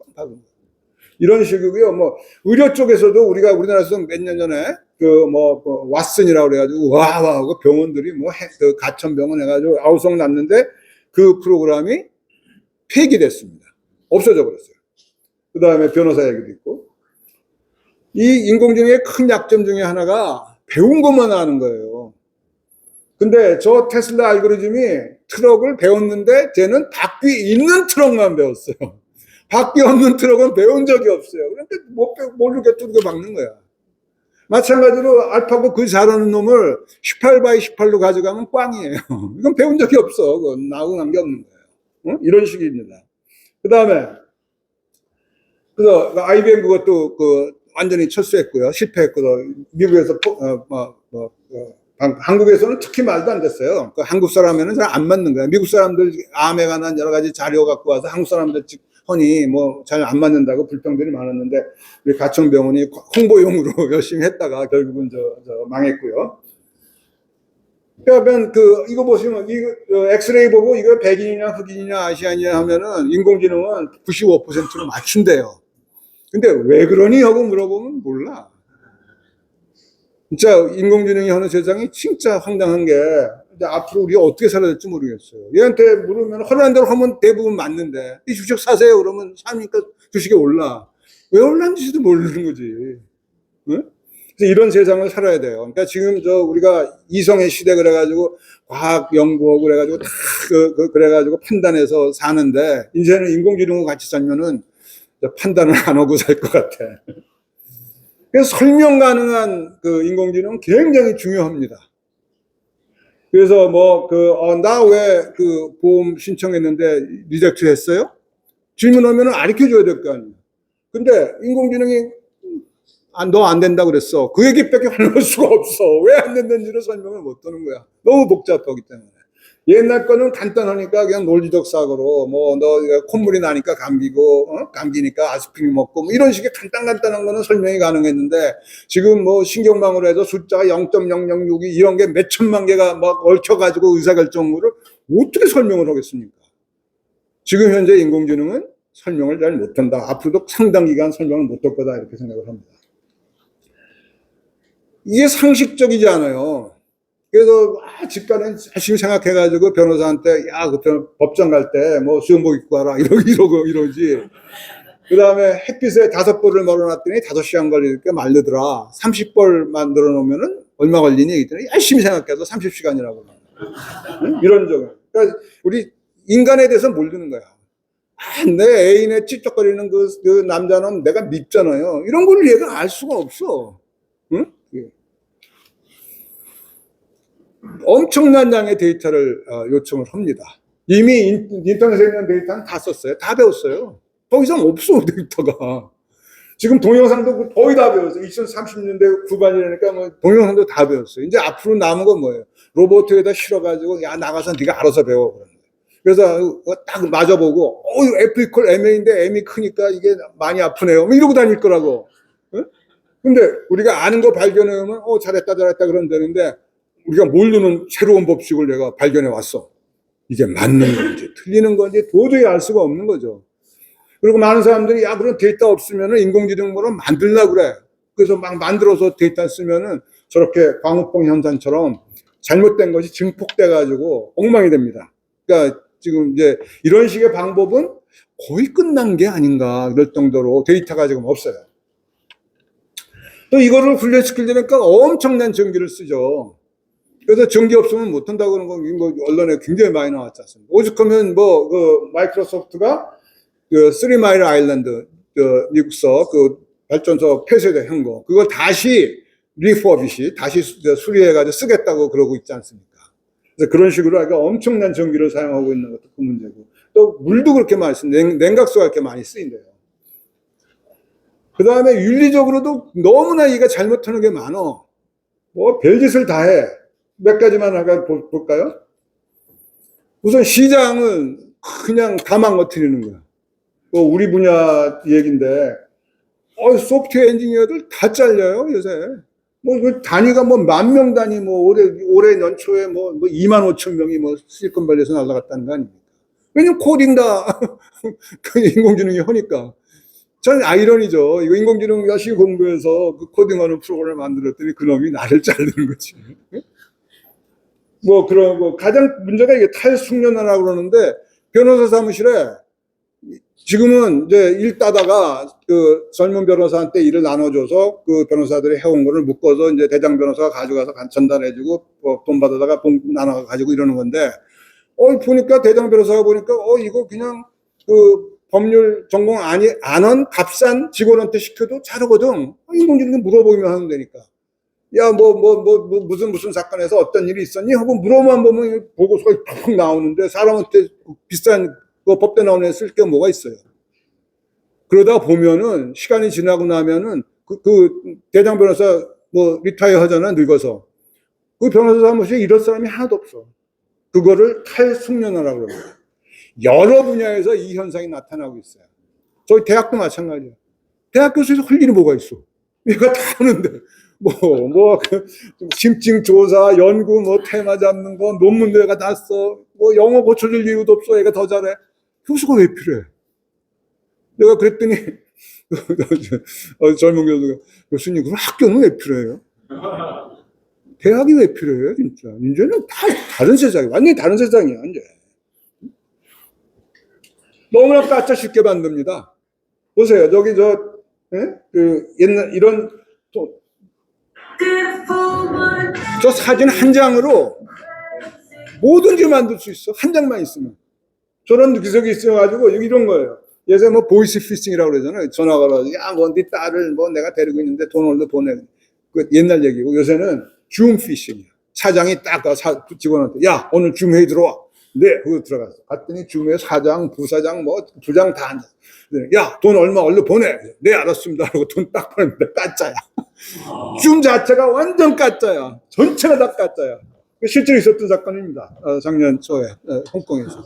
Speaker 4: 이런 식이고요. 뭐 의료 쪽에서도 우리가 우리나라에서 몇 년 전에 왓슨이라고 그래가지고 와 그 병원들이 그 가천병원 해가지고 아우성 났는데 그 프로그램이 폐기됐습니다. 없어져 버렸어요. 그 다음에 변호사 얘기도 있고. 이 인공지능의 큰 약점 중에 하나가 배운 것만 아는 거예요. 근데 저 테슬라 알고리즘이 트럭을 배웠는데 쟤는 바퀴 있는 트럭만 배웠어요. 바퀴 없는 트럭은 배운 적이 없어요. 그런데 모르게 뚫고 막는 거야. 마찬가지로 알파고 그 잘하는 놈을 18x18로 가져가면 꽝이에요. 이건 배운 적이 없어. 그건 나하고 관계없는 거예요. 이런 식입니다. 그 다음에, 그래서 IBM 그것도 완전히 철수했고요. 실패했거든. 미국에서, 한국에서는 특히 말도 안 됐어요. 한국 사람에는 잘 안 맞는 거야. 미국 사람들 암에 관한 여러 가지 자료 갖고 와서 한국 사람들 흔히 잘 안 맞는다고 불평들이 많았는데, 우리 가천병원이 홍보용으로 열심히 했다가 결국은 망했고요. 그러면 이거 보시면, 엑스레이 보고 이거 백인이냐 흑인이냐 아시아냐 하면은 인공지능은 95%로 맞춘대요. 근데 왜 그러니 하고 물어보면 몰라. 진짜 인공지능이 하는 세상이 진짜 황당한 게, 앞으로 우리가 어떻게 살아야 될지 모르겠어요. 얘한테 물으면 허락한 대로 하면 대부분 맞는데, 이 주식 사세요 그러면 사니까 주식이 올라. 왜 올랐는지도 모르는 거지. 응? 그래서 이런 세상을 살아야 돼요. 그러니까 지금 우리가 이성의 시대 그래가지고 과학 연구하고 그래가지고 다 그래가지고 판단해서 사는데, 이제는 인공지능과 같이 살면은 판단을 안 하고 살 것 같아. 그래서 설명 가능한 인공지능은 굉장히 중요합니다. 그래서 나 왜 보험 신청했는데 리젝트 했어요? 질문하면 가르쳐 줘야 될 거 아니에요. 근데 인공지능이 너 안 된다 그랬어. 그 얘기밖에 할 수가 없어. 왜 안 된다는지를 설명을 못 하는 거야. 너무 복잡하기 때문에. 옛날 거는 간단하니까 그냥 논리적 사고로 너 콧물이 나니까 감기고 감기니까 아스피린 먹고 이런 식의 간단한 거는 설명이 가능했는데 지금 신경망으로 해서 숫자가 0.006이 이런 게 몇 천만 개가 막 얽혀가지고 의사결정을 어떻게 설명을 하겠습니까? 지금 현재 인공지능은 설명을 잘 못한다. 앞으로도 상당 기간 설명을 못할 거다 이렇게 생각을 합니다. 이게 상식적이지 않아요. 그래서 집가는 열심히 생각해가지고 변호사한테 그때 법정 갈 때 수영복 입고 와라 이러지. 그 다음에 햇빛에 5벌을 말아놨더니 5시간 걸리니까 말르더라. 30벌 만들어 놓으면은 얼마 걸리니? 이랬더니 열심히 생각해서 30시간이라고. 응? 이런 적은. 그러니까 우리 인간에 대해서 모르는 거야. 내 애인의 찝쩍거리는 그 남자는 내가 밉잖아요. 이런 걸 얘가 알 수가 없어. 응? 엄청난 양의 데이터를 요청을 합니다. 이미 인터넷에 있는 데이터는 다 썼어요. 다 배웠어요. 더 이상 없어, 데이터가. 지금 동영상도 거의 다 배웠어요. 2030년대 후반이라니까 뭐 동영상도 다 배웠어요. 이제 앞으로 남은 건 뭐예요? 로봇에다 실어가지고 야 나가서 네가 알아서 배워. 그래서 딱 맞아보고 F 이퀄 MA인데 M이 크니까 이게 많이 아프네요. 뭐 이러고 다닐 거라고. 응? 근데 우리가 아는 거 발견해오면 잘했다 그런다는데 우리가 모르는 새로운 법칙을 내가 발견해 왔어. 이게 맞는 건지 틀리는 건지 도저히 알 수가 없는 거죠. 그리고 많은 사람들이 야 그런 데이터 없으면 인공지능으로 만들려고 그래. 그래서 막 만들어서 데이터 쓰면은 저렇게 광우병 현상처럼 잘못된 것이 증폭돼 가지고 엉망이 됩니다. 그러니까 지금 이제 이런 식의 방법은 거의 끝난 게 아닌가 그럴 정도로 데이터가 지금 없어요. 또 이거를 훈련시키려니까 엄청난 전기를 쓰죠. 그래서 전기 없으면 못한다고 그런 건 뭐 언론에 굉장히 많이 나왔지 않습니까? 오죽하면 뭐 그 마이크로소프트가 그 3마일 아일랜드 그 미국서 그 발전소 폐쇄된 거 그걸 다시 리퍼비시 다시 수리해가지고 쓰겠다고 그러고 있지 않습니까? 그래서 그런 식으로 아까 엄청난 전기를 사용하고 있는 것도 그 문제고 또 물도 그렇게 많이 쓰는 냉각수가 그렇게 많이 쓰인대요. 그 다음에 윤리적으로도 너무나 이가 잘못하는 게 많어. 뭐 별짓을 다 해. 몇 가지만 아까 볼까요? 우선 시장은 그냥 다 망가뜨리는 거야. 뭐 우리 분야 얘기인데 소프트웨어 엔지니어들 다 잘려요 요새. 뭐 단위가 뭐 10,000명 단위 뭐 올해 연초에 뭐 25,000명이 뭐 실리콘밸리에서 날아갔다는 거 아닙니까? 왜냐면 코딩 다 인공지능이 하니까. 전 아이러니죠. 이거 인공지능 열심히 공부해서 그 코딩하는 프로그램을 만들었더니 그놈이 나를 자르는 거지. 뭐 그런 거 가장 문제가 이게 탈숙련화라고 그러는데 변호사 사무실에 지금은 이제 일 따다가 그 젊은 변호사한테 일을 나눠줘서 그 변호사들이 해온 거를 묶어서 이제 대장 변호사가 가져가서 전달해주고 돈 받아다가 나눠가지고 이러는 건데 보니까 대장 변호사가 보니까 이거 그냥 그 법률 전공 안 한 값싼 직원한테 시켜도 잘하거든. 인공지능이 물어보기만 하면 되니까. 야, 무슨 사건에서 어떤 일이 있었니? 하고 물어만 보면 보고서가 툭 나오는데 사람한테 비싼 그 법대 나오는 애 쓸 게 뭐가 있어요. 그러다 보면은 시간이 지나고 나면은 그 대장 변호사 뭐 리타이어 하잖아, 늙어서. 그 변호사 사무실에 이럴 사람이 하나도 없어. 그거를 탈숙련화라고 그럽니다. 여러 분야에서 이 현상이 나타나고 있어요. 저희 대학도 마찬가지예요. 대학 교수에서 할 일이 뭐가 있어? 얘가 다 하는데 심층 조사, 연구, 테마 잡는 거, 논문 내가 다 써. 영어 고쳐줄 이유도 없어. 얘가 더 잘해. 교수가 왜 필요해? 내가 그랬더니 젊은 교수가 교수님 그럼 학교는 왜 필요해요? 대학이 왜 필요해요? 진짜 이제는 다 다른 세상이야. 완전히 다른 세상이야 이제. 너무나 까짜 쉽게 만듭니다. 보세요. 저기 옛날 이런 저 사진 한 장으로 뭐든지 만들 수 있어. 한 장만 있으면. 저런 기술이 있어가지고 이런 거예요. 예전에 뭐 보이스 피싱이라고 그러잖아요. 전화 걸어서 야, 네 딸을 내가 데리고 있는데 돈 얼른 보내. 그 옛날 얘기고 요새는 줌 피싱이야. 사장이 딱 직원한테 야, 오늘 줌 회의 들어와. 네, 그거 들어갔어. 갔더니 줌에 사장, 부사장, 부장 다 앉아. 야, 돈 얼마 얼른 보내. 네, 알았습니다. 하고 돈 딱 보냅니다. 까짜야. 줌 자체가 완전 까짜야. 전체가 다 까짜야. 실제로 있었던 사건입니다. 작년 초에 홍콩에서.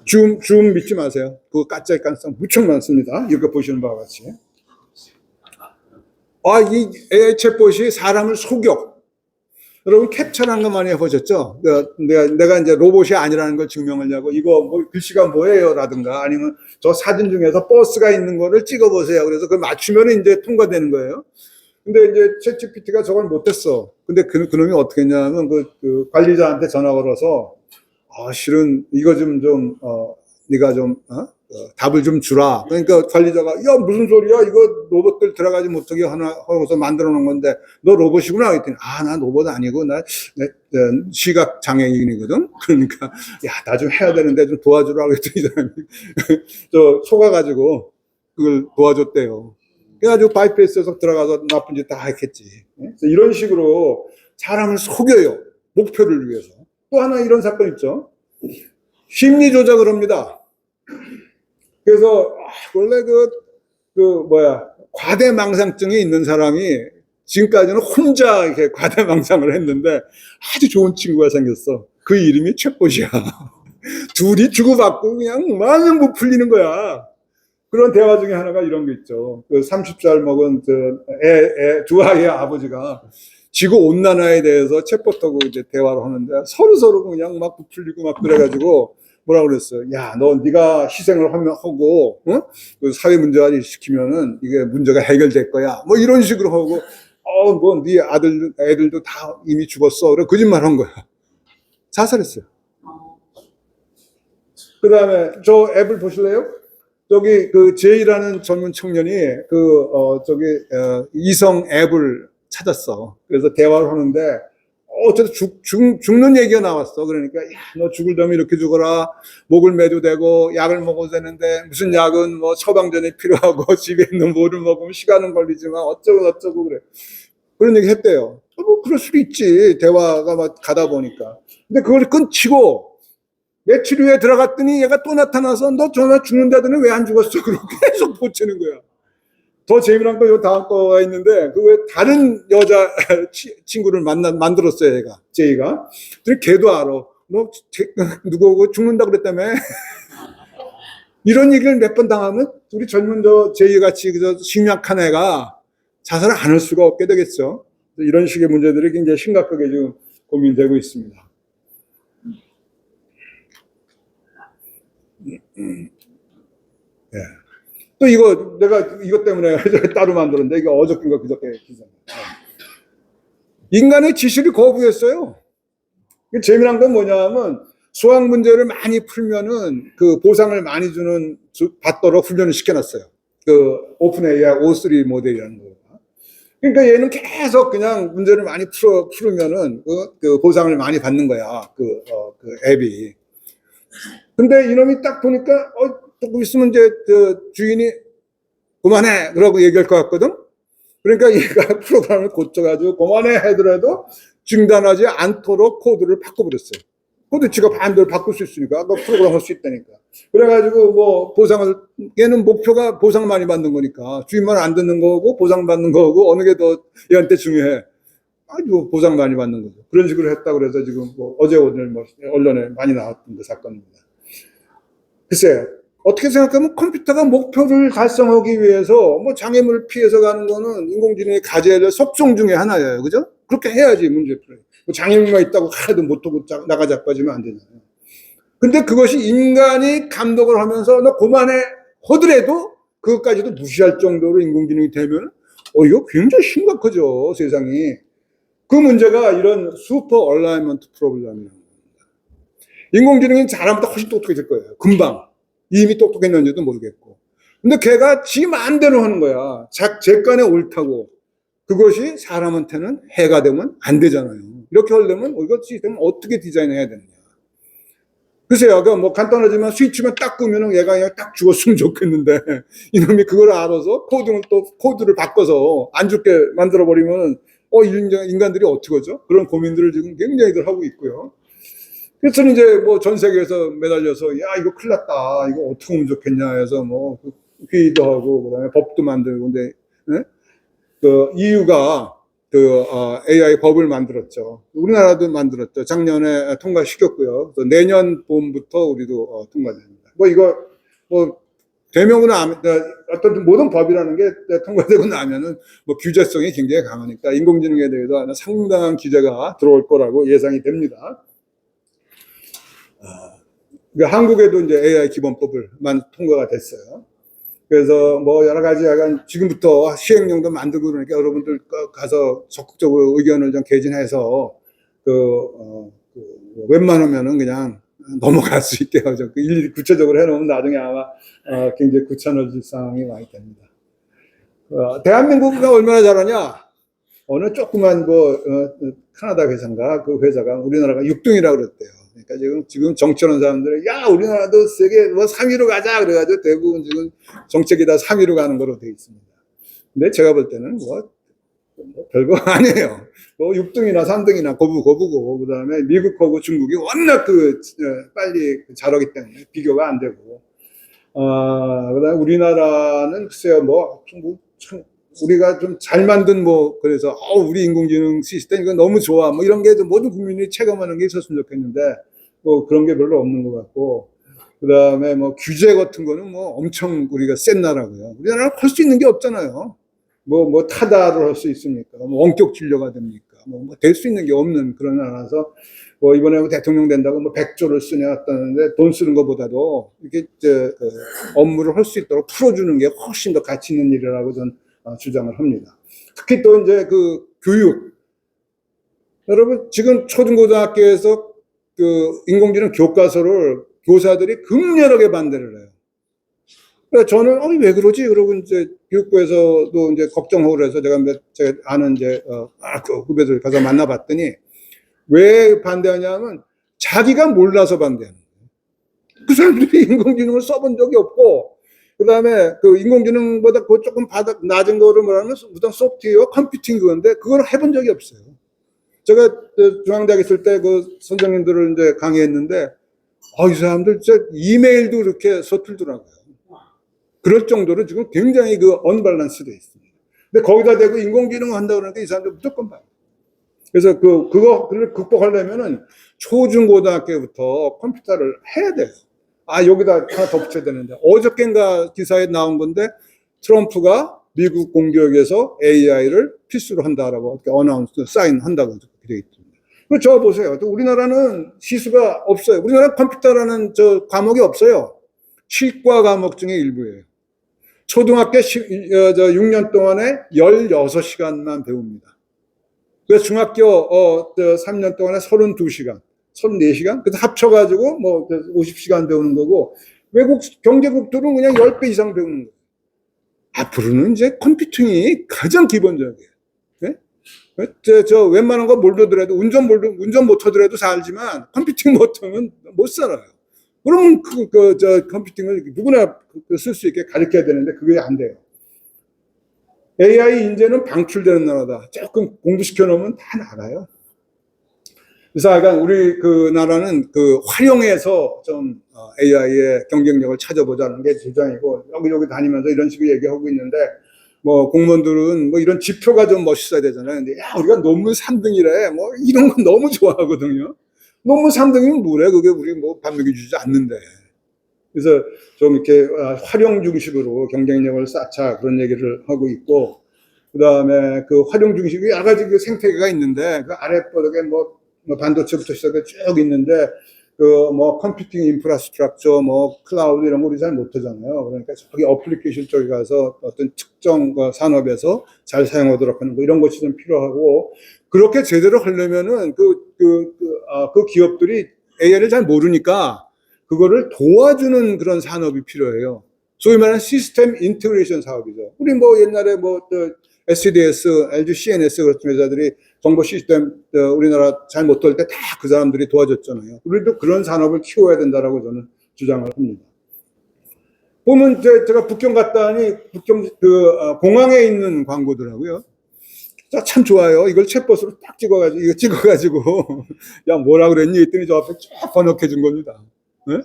Speaker 4: 줌 믿지 마세요. 그거 까짜일 가능성 무척 많습니다. 이거 보시는 바와 같이. 이 AI 챗봇이 사람을 속여. 여러분 캡처한 거 많이 해보셨죠? 내가 이제 로봇이 아니라는 걸 증명하려고 이거 글씨가 뭐예요? 라든가 아니면 저 사진 중에서 버스가 있는 거를 찍어보세요. 그래서 그걸 맞추면 이제 통과되는 거예요. 근데 이제 챗GPT가 저걸 못했어. 근데 그놈이 어떻게 했냐면 그 관리자한테 전화 걸어서 실은 이거 네가 답을 좀 주라. 그러니까 관리자가 야 무슨 소리야? 이거 로봇들 들어가지 못하게 하고서 만들어 놓은 건데 너 로봇이구나. 그랬더니 나 로봇 아니고 나 시각 장애인이거든. 그러니까 야 나 좀 해야 되는데 좀 도와주라. 그랬더니 이 사람이 속아가지고 그걸 도와줬대요. 그래가지고 바이패스에서 들어가서 나쁜 짓 다 했겠지. 이런 식으로 사람을 속여요. 목표를 위해서. 또 하나 이런 사건 있죠. 심리 조작을 합니다. 그래서 원래 과대망상증이 있는 사람이 지금까지는 혼자 이렇게 과대망상을 했는데 아주 좋은 친구가 생겼어. 그 이름이 챗봇이야. 둘이 주고받고 그냥 마냥 부풀리는 거야. 그런 대화 중에 하나가 이런 게 있죠. 그 30살 먹은 두 아이의 아버지가 지구 온난화에 대해서 챗봇하고 이제 대화를 하는데 서로 그냥 막 부풀리고 막 그래가지고 뭐라 그랬어요? 야, 네가 희생을 하고, 그 사회 문제를 시키면은 이게 문제가 해결될 거야. 뭐 이런 식으로 하고, 네 애들도 다 이미 죽었어. 그래 거짓말 한 거야. 자살했어요. 그 다음에 저 앱을 보실래요? 저기 그 제이라는 젊은 청년이 이성 앱을 찾았어. 그래서 대화를 하는데 어쨌든 죽는 얘기가 나왔어. 그러니까 야, 너 죽을 면 이렇게 죽어라. 목을 매도 되고 약을 먹어도 되는데 무슨 약은 뭐 처방전이 필요하고 집에 있는 뭐를 먹으면 시간은 걸리지만 어쩌고 그래. 그런 얘기 했대요. 뭐 그럴 수도 있지. 대화가 막 가다 보니까. 근데 그걸 끊치고 며칠 후에 들어갔더니 얘가 또 나타나서 너 전화 죽는다더니 왜 안 죽었어? 그러고 계속 보채는 거야. 더 재미난 거 요 다음 거가 있는데 그 왜 다른 여자 친구를 만들었어요, 얘가. 제이가. 그랬더니 걔도 알아. 너 누구하고 죽는다 그랬다며? 이런 얘기를 몇 번 당하면 우리 젊은 제이 같이 심약한 애가 자살을 안 할 수가 없게 되겠죠. 이런 식의 문제들이 굉장히 심각하게 지금 고민되고 있습니다. 예. 또 내가 이것 때문에 따로 만들었는데 이게 어저께인가 그저께 기사입니다. 인간의 지식을 거부했어요. 재미난 건 뭐냐면 수학 문제를 많이 풀면은 그 보상을 많이 받도록 훈련을 시켜놨어요. 그 오픈 AI O3 모델이라는 거가. 그러니까 얘는 계속 그냥 문제를 많이 풀으면은 그 보상을 많이 받는 거야. 그 앱이. 근데 이놈이 딱 보니까 조금 있으면 이제 주인이 그만해 그러고 얘기할 것 같거든. 그러니까 얘가 프로그램을 고쳐가지고 그만해 하더라도 중단하지 않도록 코드를 바꿔버렸어요. 코드 지가 반대로 바꿀 수 있으니까 프로그램 할 수 있다니까. 그래가지고 뭐 얘는 목표가 보상 많이 받는 거니까 주인 말 안 듣는 거고 보상 받는 거고 어느 게 더 얘한테 중요해. 아주 보상 많이 받는 거죠. 그런 식으로 했다고 그래서 지금 어제 오늘 언론에 많이 나왔던 그 사건입니다. 글쎄요. 어떻게 생각하면 컴퓨터가 목표를 달성하기 위해서 장애물을 피해서 가는 거는 인공지능이 가져야 될 속성 중에 하나예요. 그죠? 그렇게 해야지 문제 풀어요. 장애물만 있다고 하나도 못하고 나가자빠지면 안 되잖아요. 근데 그것이 인간이 감독을 하면서 너 그만해 하더라도 그것까지도 무시할 정도로 인공지능이 되면 이거 굉장히 심각하죠. 세상이. 그 문제가 이런 슈퍼 얼라이먼트 프로블럼이라는 겁니다. 인공지능이 사람보다 훨씬 똑똑해질 거예요. 금방. 이미 똑똑했는지도 모르겠고. 근데 걔가 지 마음대로 하는 거야. 객관에 옳다고. 그것이 사람한테는 해가 되면 안 되잖아요. 이렇게 하려면 이거 시스템을 어떻게 디자인해야 되느냐. 글쎄요. 간단하지만 스위치만 딱 끄면 얘가 그냥 딱 죽었으면 좋겠는데 이놈이 그걸 알아서 코드를 바꿔서 안 죽게 만들어버리면 인간들이 어떻게 하죠? 그런 고민들을 지금 굉장히들 하고 있고요. 그래서 이제 전 세계에서 매달려서 야 이거 큰일 났다 이거 어떻게 하면 좋겠냐 해서 회의도 하고 그다음에 법도 만들고 근데 그 EU가 AI 법을 만들었죠. 우리나라도 만들었죠. 작년에 통과시켰고요. 그래서 내년 봄부터 우리도 통과됩니다. 이거 되면은 어떤 모든 법이라는 게 통과되고 나면은 규제성이 굉장히 강하니까 인공지능에 대해서 상당한 규제가 들어올 거라고 예상이 됩니다. 한국에도 이제 AI 기본법을만 통과가 됐어요. 그래서 여러 가지 약간 지금부터 시행령도 만들고 그러니까 여러분들 가서 적극적으로 의견을 좀 개진해서 웬만하면은 그냥 넘어갈 수 있게 하죠. 일일이 구체적으로 해놓으면 나중에 아마 굉장히 귀찮아질 상황이 많이 됩니다. 대한민국가 얼마나 잘하냐? 어느 조그만 캐나다 회사인가 그 회사가 우리나라가 6등이라고 그랬대요. 그러니까 지금 정치하는 사람들은 야 우리나라도 세계 3위로 가자 그래가지고 대부분 지금 정책이 다 3위로 가는 거로 되어 있습니다. 근데 제가 볼 때는 별거 아니에요. 6등이나 3등이나 거부고 그다음에 미국하고 중국이 워낙 빨리 잘하기 때문에 비교가 안 되고 그다음에 우리나라는 글쎄요, 참, 우리가 좀 잘 만든 그래서, 우리 인공지능 시스템 이거 너무 좋아. 이런 게 모든 국민이 체감하는 게 있었으면 좋겠는데, 그런 게 별로 없는 것 같고, 그다음에 규제 같은 거는 엄청 우리가 센 나라고요. 우리나라는 할 수 있는 게 없잖아요. 타다를 할 수 있습니까? 원격 진료가 됩니까? 될 수 있는 게 없는 그런 나라라서, 이번에 대통령 된다고 100조를 쓰냐 했다는데 돈 쓰는 것보다도 이렇게 업무를 할 수 있도록 풀어주는 게 훨씬 더 가치 있는 일이라고 저는 주장을 합니다. 특히 또 이제 교육. 여러분, 지금 초중고등학교에서 인공지능 교과서를 교사들이 극렬하게 반대를 해요. 그래서 저는, 왜 그러지? 그러고 이제 교육부에서도 이제 걱정하고 그래서 제가 아는 그 후배들 가서 만나봤더니 왜 반대하냐면 자기가 몰라서 반대하는 거예요. 그 사람들이 인공지능을 써본 적이 없고, 그 다음에 인공지능보다 조금 낮은 거를 뭐라면 우선 소프트웨어 컴퓨팅 그건데 그걸 해본 적이 없어요. 제가 중앙대학 있을 때 선생님들을 이제 강의했는데, 이 사람들 진짜 이메일도 이렇게 서툴더라고요. 그럴 정도로 지금 굉장히 언밸런스 돼 있습니다. 근데 거기다 대고 인공지능 한다고 그러니까 이 사람들 무조건 봐요. 그래서 그거를 극복하려면은 초중고등학교부터 컴퓨터를 해야 돼요. 여기다 하나 더 붙여야 되는데, 어저께인가 기사에 나온 건데, 트럼프가 미국 공교육에서 AI를 필수로 한다라고, 사인한다고 되어 있습니다. 그리고 저 보세요. 우리나라는 시수가 없어요. 우리나라 컴퓨터라는 과목이 없어요. 치과 과목 중에 일부예요. 초등학교 6년 동안에 16시간만 배웁니다. 그래서 중학교 3년 동안에 32시간, 34시간? 그래서 합쳐가지고 50시간 배우는 거고, 외국 경제국들은 그냥 10배 이상 배우는 거예요. 앞으로는 이제 컴퓨팅이 가장 기본적이에요. 네? 웬만한 거 모르더라도, 운전 못하더라도 살지만, 컴퓨팅 못하면 못 살아요. 그러면 컴퓨팅을 누구나 쓸 수 있게 가르쳐야 되는데, 그게 안 돼요. AI 인재는 방출되는 나라다. 조금 공부시켜 놓으면 다 나가요. 그래서 약간 우리 나라는 활용해서 좀 AI의 경쟁력을 찾아보자는 게 주장이고, 여기저기 다니면서 이런 식으로 얘기하고 있는데, 공무원들은 이런 지표가 좀 멋있어야 되잖아요. 근데 우리가 논문 3등이래. 이런 건 너무 좋아하거든요. 논문 3등이면 뭐래? 그게 우리 밥 먹여주지 않는데. 그래서 좀 이렇게 활용 중심으로 경쟁력을 쌓자 그런 얘기를 하고 있고, 그 다음에 활용 중심이 여러 가지 생태계가 있는데, 아랫바닥에 반도체부터 시작해 쭉 있는데, 컴퓨팅 인프라스트럭처, 클라우드 이런 거 우리 잘 못하잖아요. 그러니까 저기 어플리케이션 쪽에 가서 어떤 특정 산업에서 잘 사용하도록 하는 거, 이런 것이 좀 필요하고, 그렇게 제대로 하려면은 기업들이 AI를 잘 모르니까 그거를 도와주는 그런 산업이 필요해요. 소위 말하는 시스템 인테그레이션 사업이죠. 우리 옛날에 SDS, LG CNS 같은 회사들이 정보 시스템 우리나라 잘 못할 때 다 그 사람들이 도와줬잖아요. 우리도 그런 산업을 키워야 된다라고 저는 주장을 합니다. 보면 제가 북경 갔다니 북경 공항에 있는 광고더라고요. 참 좋아요. 이걸 챗봇으로 딱 찍어가지고 야 뭐라 그랬니? 했더니 저 앞에 쫙 번역해 준 겁니다. 네?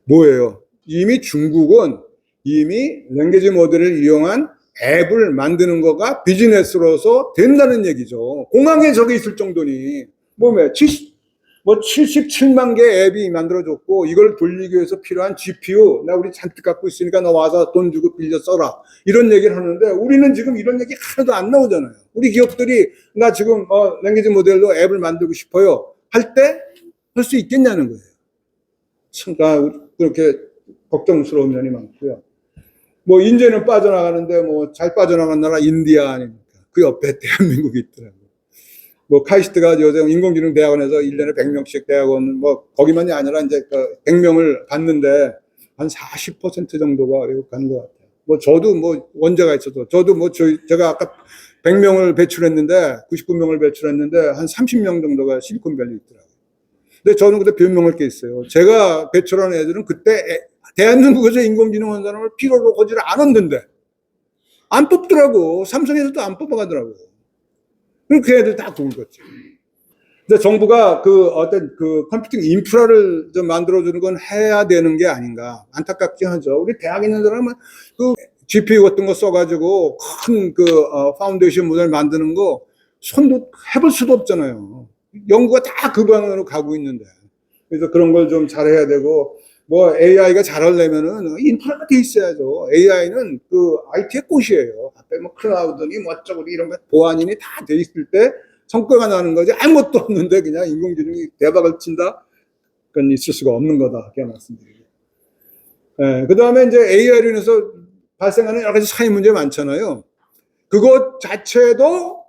Speaker 4: 뭐예요? 이미 중국은 이미 랭귀지 모델을 이용한 앱을 만드는 거가 비즈니스로서 된다는 얘기죠. 공항에 저기 있을 정도니 77만 개 앱이 만들어졌고, 이걸 돌리기 위해서 필요한 GPU 나 우리 잔뜩 갖고 있으니까 너 와서 돈 주고 빌려 써라, 이런 얘기를 하는데, 우리는 지금 이런 얘기 하나도 안 나오잖아요. 우리 기업들이 나 지금 랭귀지 모델로 앱을 만들고 싶어요 할 때 할 수 있겠냐는 거예요. 참 그렇게 걱정스러운 면이 많고요. 인제는 빠져나가는데 잘 빠져나간 나라 인디아 아닙니까? 그 옆에 대한민국이 있더라고요. 카이스트가 요즘 인공지능 대학원에서 1년에 100명씩 대학원 거기만이 아니라 이제 100명을 받는데 한 40% 정도가 외국 가는 것 같아요. 저도 원자가 있어도 저도 제가 아까 100명을 배출했는데 99명을 배출했는데 한 30명 정도가 실리콘밸리 있더라고요. 근데 저는 그때 변명할 게 있어요. 제가 배출한 애들은 그때 대한민국에서 인공지능 한 사람을 필요로 하지를 않았는데 안 뽑더라고. 삼성에서도 안 뽑아가더라고. 그 애들 다 굶었지. 근데 정부가 그 어떤 그 컴퓨팅 인프라를 좀 만들어주는 건 해야 되는 게 아닌가 안타깝게 하죠. 우리 대학 있는 사람은 그 GPU 같은 거 써가지고 큰 그 파운데이션 모델 만드는 거 손도 해볼 수도 없잖아요. 연구가 다 그 방향으로 가고 있는데. 그래서 그런 걸 좀 잘해야 되고, 뭐 AI가 잘하려면은 인프라가 돼 있어야죠. AI는 그 IT의 꽃이에요. 앞에 뭐 클라우드니 뭐 어쩌고 이런 거 보안인이 다 돼 있을 때 성과가 나는 거지. 아무것도 없는데 그냥 인공지능이 대박을 친다? 그건 있을 수가 없는 거다. 그냥 말씀드리고. 예, 그 다음에 이제 AI로 인해서 발생하는 여러 가지 사회 문제 많잖아요. 그것 자체도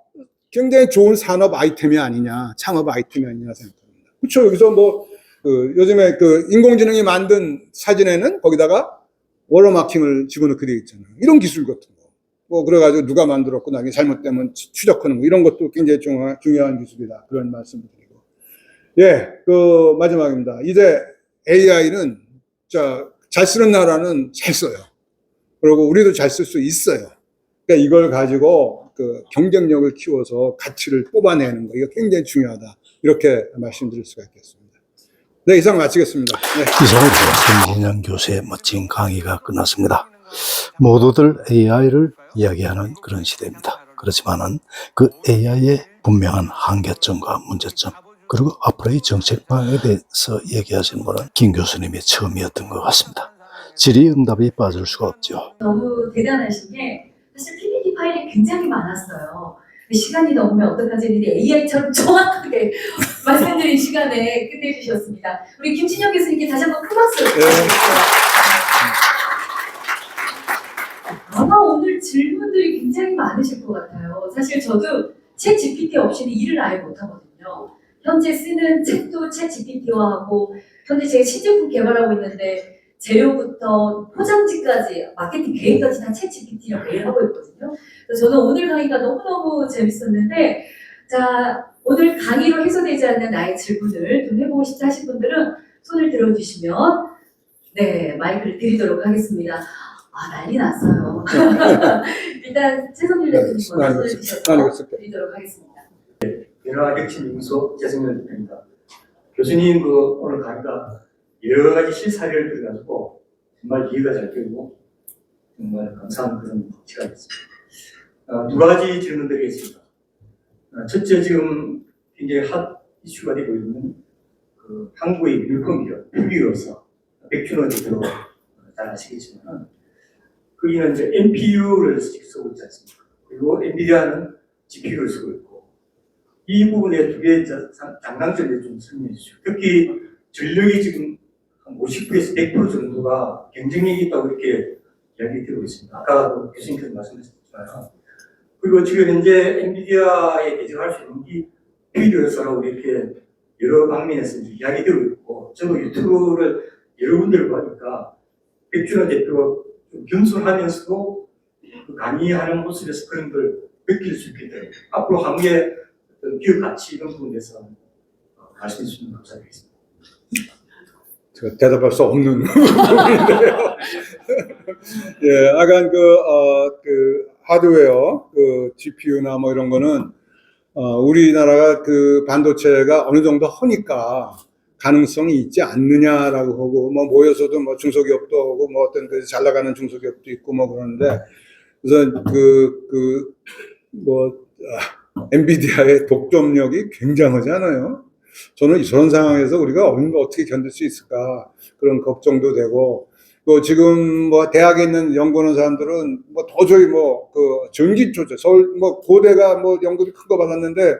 Speaker 4: 굉장히 좋은 산업 아이템이 아니냐, 창업 아이템이 아니냐 생각합니다. 그렇죠. 여기서 뭐, 요즘에 그 인공지능이 만든 사진에는 거기다가 워터마킹을 집어넣게 되어 있잖아요. 이런 기술 같은 거. 뭐, 그래가지고 누가 만들었고, 나중에 잘못되면 추적하는 거. 이런 것도 굉장히 중요한 기술이다. 그런 말씀을 드리고. 예, 그, 마지막입니다. 이제 AI는, 잘 쓰는 나라는 잘 써요. 그리고 우리도 잘 쓸 수 있어요. 그러니까 이걸 가지고 그 경쟁력을 키워서 가치를 뽑아내는 거, 이거 굉장히 중요하다. 이렇게 말씀드릴 수가 있겠습니다. 네, 이상 마치겠습니다. 네.
Speaker 1: 이상으로 김진영 교수의 멋진 강의가 끝났습니다. 모두들 AI를 이야기하는 그런 시대입니다. 그렇지만은 그 AI의 분명한 한계점과 문제점, 그리고 앞으로의 정책 방향에 대해서 얘기하시는 분은 김 교수님이 처음이었던 것 같습니다. 질의응답이 빠질 수가 없죠.
Speaker 6: 너무 대단하신 게 사실 PPT 파일이 굉장히 많았어요. 시간이 넘으면 어떡하지 했는데 AI처럼 정확하게 말씀드린 시간에 끝내주셨습니다. 우리 김진영 교수님께 다시 한번 큰 박수 부탁드립니다. 아마 오늘 질문들이 굉장히 많으실 것 같아요. 사실 저도 챗 GPT 없이는 일을 아예 못하거든요. 현재 쓰는 책도 챗 GPT와 하고, 현재 제가 신제품 개발하고 있는데 재료부터 포장지까지 마케팅 계획까지 다 챗 GPT랑 매일 하고 있거든요. 그래서 저는 오늘 강의가 너무너무 재밌었는데, 자, 오늘 강의로 해소되지 않는 나의 질문을 좀 해보고 싶다 하신 분들은 손을 들어주시면 네, 마이크를 드리도록 하겠습니다. 아, 난리 났어요. 일단 최성일 대표님 먼저 손을 주셔서 드리도록 하겠습니다.
Speaker 7: 연화격침연구소 재승열 대표입니다. 교수님 그 오늘 강의가 여러 가지 실사례를 들어가지고 정말 이해가 잘 되고 정말 감사한 그런 시간이었습니다. 두 가지 질문 드리겠습니다. 첫째, 지금 굉장히 핫 이슈가 되고 있는 그 한국의 물kon기업 PB로서 백준호 대표 잘 아시겠지만 거기는 이제 NPU를 쓰고 있지 않습니까? 그리고 엔비디아는 GPU를 쓰고 있고, 이 부분에 두 개의 장단점을 좀 설명해 주시죠. 특히 전력이 지금 한 50%에서 100% 정도가 경쟁력이 있다고 이렇게 이야기 드리고 있습니다. 아까 교수님께서 말씀하셨지만, 그리고 지금 현재 엔비디아에 대적할 수 있는 게 PB로서라고 이렇게 여러 방면에서 이야기 드리고 있고, 저도 유튜브를 여러 군데를 보니까 백준호 대표가 좀 겸손하면서도 그 강의하는 모습에서 그런 걸 느낄 수 있기 때문에 앞으로 한국의 기업 가치 이런 부분에 대해서 말씀해 주시면 감사드리겠습니다.
Speaker 4: 제가 대답할 수 없는 부분인데요. 예, 약간 그 하드웨어, 그 GPU나 뭐 이런 거는 우리나라가 그 반도체가 어느 정도 허니까 가능성이 있지 않느냐라고 하고, 뭐 모여서도 뭐 중소기업도 하고 뭐 어떤 그 잘 나가는 중소기업도 있고 뭐 그러는데, 우선 엔비디아의 독점력이 굉장하지 않아요? 저는 이런 상황에서 우리가 어떻게 견딜 수 있을까 그런 걱정도 되고, 뭐 지금 뭐 대학에 있는 연구하는 사람들은 뭐 도저히 뭐 그 전기 조절, 서울 뭐 고대가 뭐 연구비 큰 거 받았는데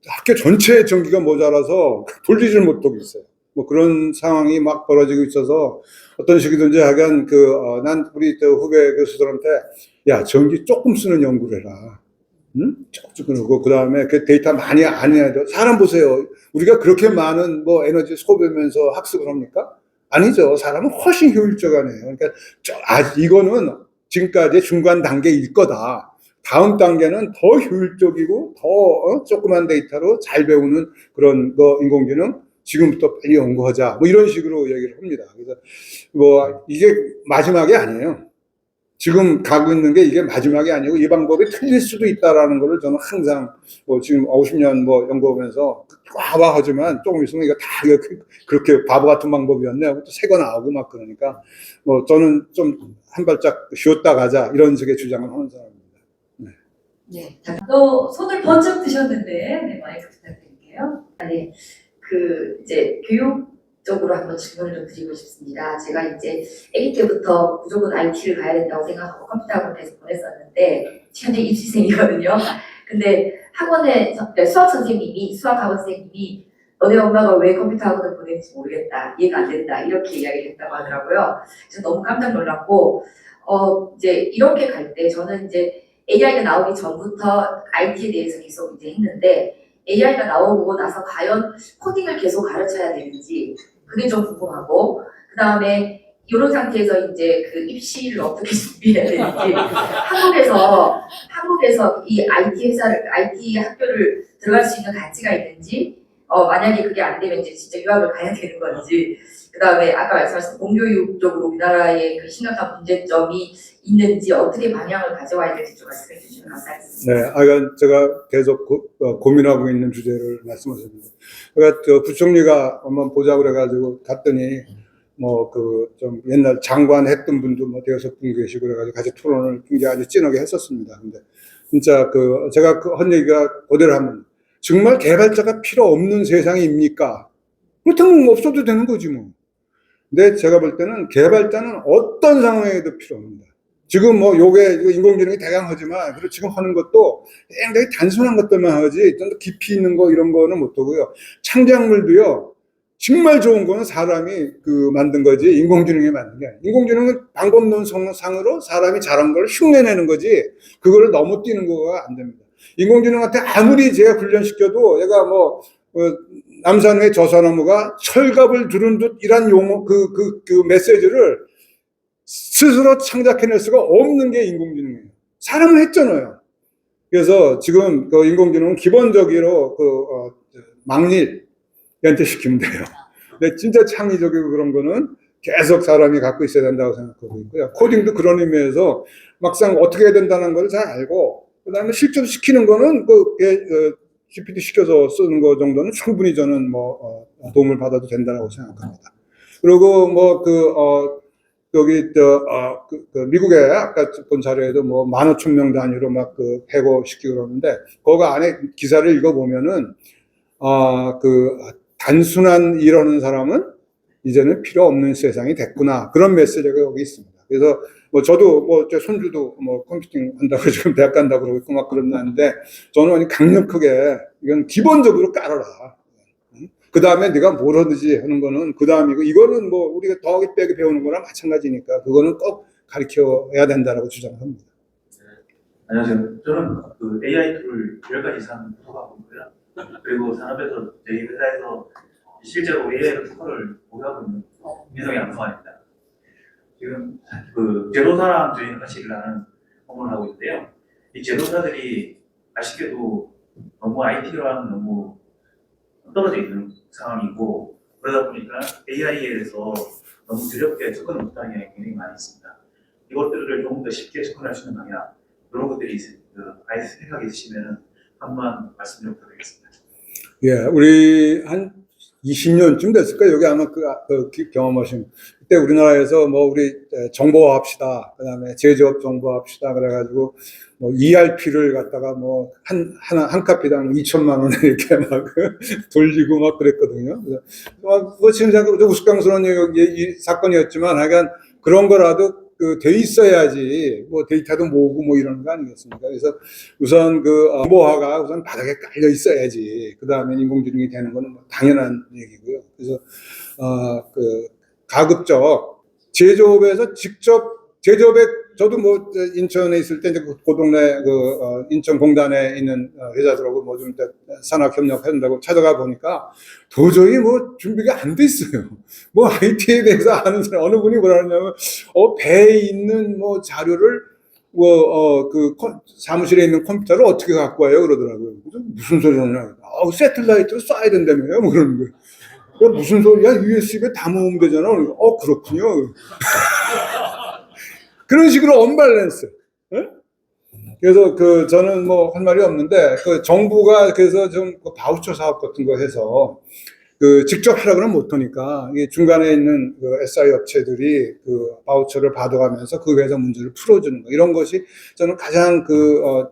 Speaker 4: 학교 전체의 전기가 모자라서 돌리질 못하고 있어요. 뭐 그런 상황이 막 벌어지고 있어서 어떤 식이든지 하여간 난 우리 후배 교수들한테 야, 전기 조금 쓰는 연구를 해라. 응? 조금 그러고, 그 다음에 그 데이터 많이 안 해야 돼. 사람 보세요. 우리가 그렇게 많은 뭐 에너지 소비하면서 학습을 합니까? 아니죠. 사람은 훨씬 효율적이네요. 그러니까 이거는 지금까지 중간 단계일 거다. 다음 단계는 더 효율적이고 더 조그만 데이터로 잘 배우는 그런 거 인공지능 지금부터 빨리 연구하자. 뭐 이런 식으로 얘기를 합니다. 그래서 뭐 이게 마지막이 아니에요. 지금 가고 있는 게 이게 마지막이 아니고 이 방법이 틀릴 수도 있다라는 거를 저는 항상 뭐 지금 50년 뭐 연구하면서 와와하지만 조금 있으면 이거 다 그렇게 바보 같은 방법이었네 하고 또 새거 나오고 막 그러니까 뭐 저는 좀 한 발짝 쉬었다 가자 이런 식의 주장을 하는 사람입니다.
Speaker 6: 네. 또 손을 번쩍 드셨는데, 네, 마이크 부탁드릴게요. 네. 이제 교육 쪽으로 한번 질문을 좀 드리고 싶습니다. 제가 이제 아기 때부터 무조건 IT를 가야 된다고 생각하고 컴퓨터 학원에서 보냈었는데, 현재 입시생이거든요. 근데 학원에 수학 학원 선생님이 너네 엄마가 왜 컴퓨터 학원을 보내는지 모르겠다, 이해가 안 된다, 이렇게 이야기를 했다고 하더라고요. 그래서 너무 깜짝 놀랐고, 이제 이렇게 갈 때 저는 이제 AI가 나오기 전부터 IT에 대해서 계속 이제 했는데, AI가 나오고 나서 과연 코딩을 계속 가르쳐야 되는지 그게 좀 궁금하고, 그 다음에 이런 상태에서 이제 그 입시를 어떻게 준비해야 되는지 한국에서 이 IT 학교를 들어갈 수 있는 가치가 있는지, 만약에 그게 안 되면 이제 진짜 유학을 가야 되는 건지, 그 다음에 아까 말씀하신 공교육 쪽으로 우리나라에 그 심각한 문제점이 있는지 어떻게 방향을 가져와야 될지 좀 말씀해 주시면 감사하겠습니다.
Speaker 4: 네, 이건 제가 계속 고민하고 있는 주제를 말씀하셨습니다. 그러니까 부총리가 한번 보자고 그래가지고 갔더니 뭐 좀 옛날 장관 했던 분도 뭐 대여섯 분 계시고 그래가지고 같이 토론을 굉장히 아주 진하게 했었습니다. 근데 진짜 제가 한 얘기가 그대로 하면 정말 개발자가 필요 없는 세상입니까? 그렇다면 없어도 되는 거지 뭐. 근데 제가 볼 때는 개발자는 어떤 상황에도 필요합니다. 지금 뭐 요게 인공지능이 대강하지만 그리고 지금 하는 것도 굉장히 단순한 것들만 하지 좀 더 깊이 있는 거 이런 거는 못 하고요. 창작물도요. 정말 좋은 거는 사람이 만든 거지 인공지능이 만든 게 아니에요. 인공지능은 방법론상으로 사람이 잘한 걸 흉내내는 거지 그거를 너무 뛰는 거가 안 됩니다. 인공지능한테 아무리 제가 훈련시켜도 얘가 뭐 남산의 저사나무가 철갑을 두른 듯 이란 용어 그 메시지를 스스로 창작해낼 수가 없는 게 인공지능이에요. 사람은 했잖아요. 그래서 지금 인공지능은 기본적으로 막일한테 시키면 돼요. 근데 진짜 창의적이고 그런 거는 계속 사람이 갖고 있어야 된다고 생각하고 있고요. 코딩도 그런 의미에서 막상 어떻게 해야 된다는 걸 잘 알고 그다음에 실제로 시키는 거는 GPT 시켜서 쓰는 거 정도는 충분히 저는 도움을 받아도 된다고 생각합니다. 그리고 여기 미국에 아까 본 자료에도 15,000명 단위로 해고시키고 그러는데 거기 안에 기사를 읽어보면은 단순한 일하는 사람은 이제는 필요 없는 세상이 됐구나 그런 메시지가 여기 있습니다. 그래서 저도 제 손주도 컴퓨팅 한다고 지금 대학 간다고 그러고 있고 막 그런다는데 저는 강력하게 이건 기본적으로 깔아라. 그 다음에 네가 뭘 하든지 하는 거는 그 다음이고 이거는 우리가 더하기 빼기 배우는 거랑 마찬가지니까 그거는 꼭 가르쳐야 된다라고 주장합니다.
Speaker 8: 안녕하세요. 저는 AI 툴을 10가지 이상 구독하고 있고요. 그리고 산업에서 저희 회사에서 실제로 AI를 특허를 보유하고 있는 민성이 양성환입니다. 지금 제로사랑 저희는 같이 일하는 업무를 하고 있는데요. 이 제로사들이 아쉽게도 너무 IT랑 너무 떨어져 있는 상황이고 그러다 보니까 AI에 대해서 너무 두렵게 접근을 못하는 게 굉장히 많이 있습니다. 이것들을 조금 더 쉽게 접근할 수 있는 방향 이런 것들이 생각이 있으시면 한번 말씀 좀 드리겠습니다.
Speaker 4: 예, 우리 한 20년쯤 됐을까? 여기 아마 경험하신 그때 우리나라에서 우리 정보화합시다. 그다음에 제조업 정보화합시다. 그래가지고 ERP를 갖다가 한 카피당 2천만 원에 이렇게 돌리고 막 그랬거든요. 그래서 지금 생각해보면 우스꽝스러운 사건이었지만 하여간 그런 거라도 돼 있어야지 데이터도 모으고 이러는 거 아니겠습니까? 그래서 우선 정보화가 우선 바닥에 깔려 있어야지 그 다음에 인공지능이 되는 거는 당연한 얘기고요. 그래서 가급적 제조업에서 직접 제조업에 저도 인천에 있을 때 이제 그 동네 인천공단에 있는 회사들하고 좀 산학협력 한다고 찾아가 보니까 도저히 준비가 안 돼 있어요. IT에 대해서 아는 사람 어느 분이 뭐라 하냐면 배에 있는 자료를 사무실에 있는 컴퓨터를 어떻게 갖고 와요 그러더라고요. 무슨 소리냐? 새틀라이트로 쏴야 된다며요. 그러는 거예요. 무슨 소리야? USB에 다 모으면 되잖아. 그렇군요. 그런 식으로 언밸런스. 예? 그래서 저는 뭐 할 말이 없는데 정부가 그래서 좀 바우처 사업 같은 거 해서 직접 하라고는 못하니까 이게 중간에 있는 SI 업체들이 바우처를 받아가면서 그 회사 문제를 풀어주는 거 이런 것이 저는 가장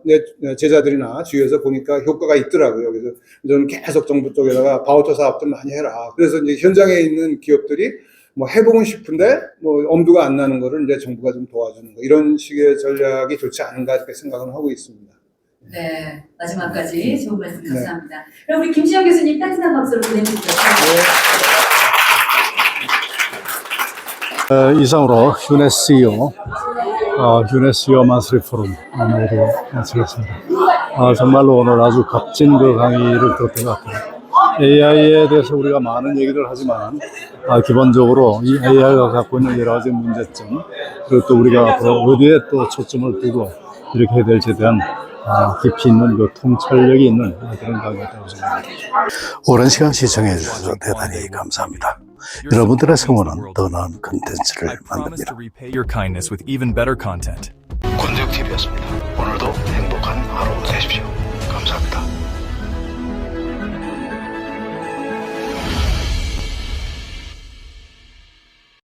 Speaker 4: 내 제자들이나 주위에서 보니까 효과가 있더라고요. 그래서 저는 계속 정부 쪽에다가 바우처 사업 좀 많이 해라. 그래서 이제 현장에 있는 기업들이 뭐 해보고 싶은데 뭐 엄두가 안 나는 거를 이제 정부가 좀 도와주는 거 이런 식의 전략이 좋지 않은가 이렇게 생각은 하고 있습니다.
Speaker 6: 네, 마지막까지 좋은 말씀 감사합니다. 그럼 우리 김시영 교수님 따뜻한 박수로 보내주시죠.
Speaker 1: 이상으로 휴네스이오 만스리 포럼 모두 마치겠습니다. 정말로 오늘 아주 값진 강의를 들었던 것 같아요. AI에 대해서 우리가 많은 얘기를 하지만 기본적으로 이 AI가 갖고 있는 여러 가지 문제점 그리고 또 우리가 앞으로 어디에 또 초점을 두고 이렇게 해야 될지에 대한 깊이 있는 통찰력이 있는 그런 강의였다고 생각합니다. 오랜 시간 시청해 주셔서 대단히 감사합니다. 여러분들의 성원은 더 나은 콘텐츠를 만듭니다.
Speaker 9: your kindness with even better content.
Speaker 1: 권대욱TV였습니다. 오늘도 행복한 하루 되십시오.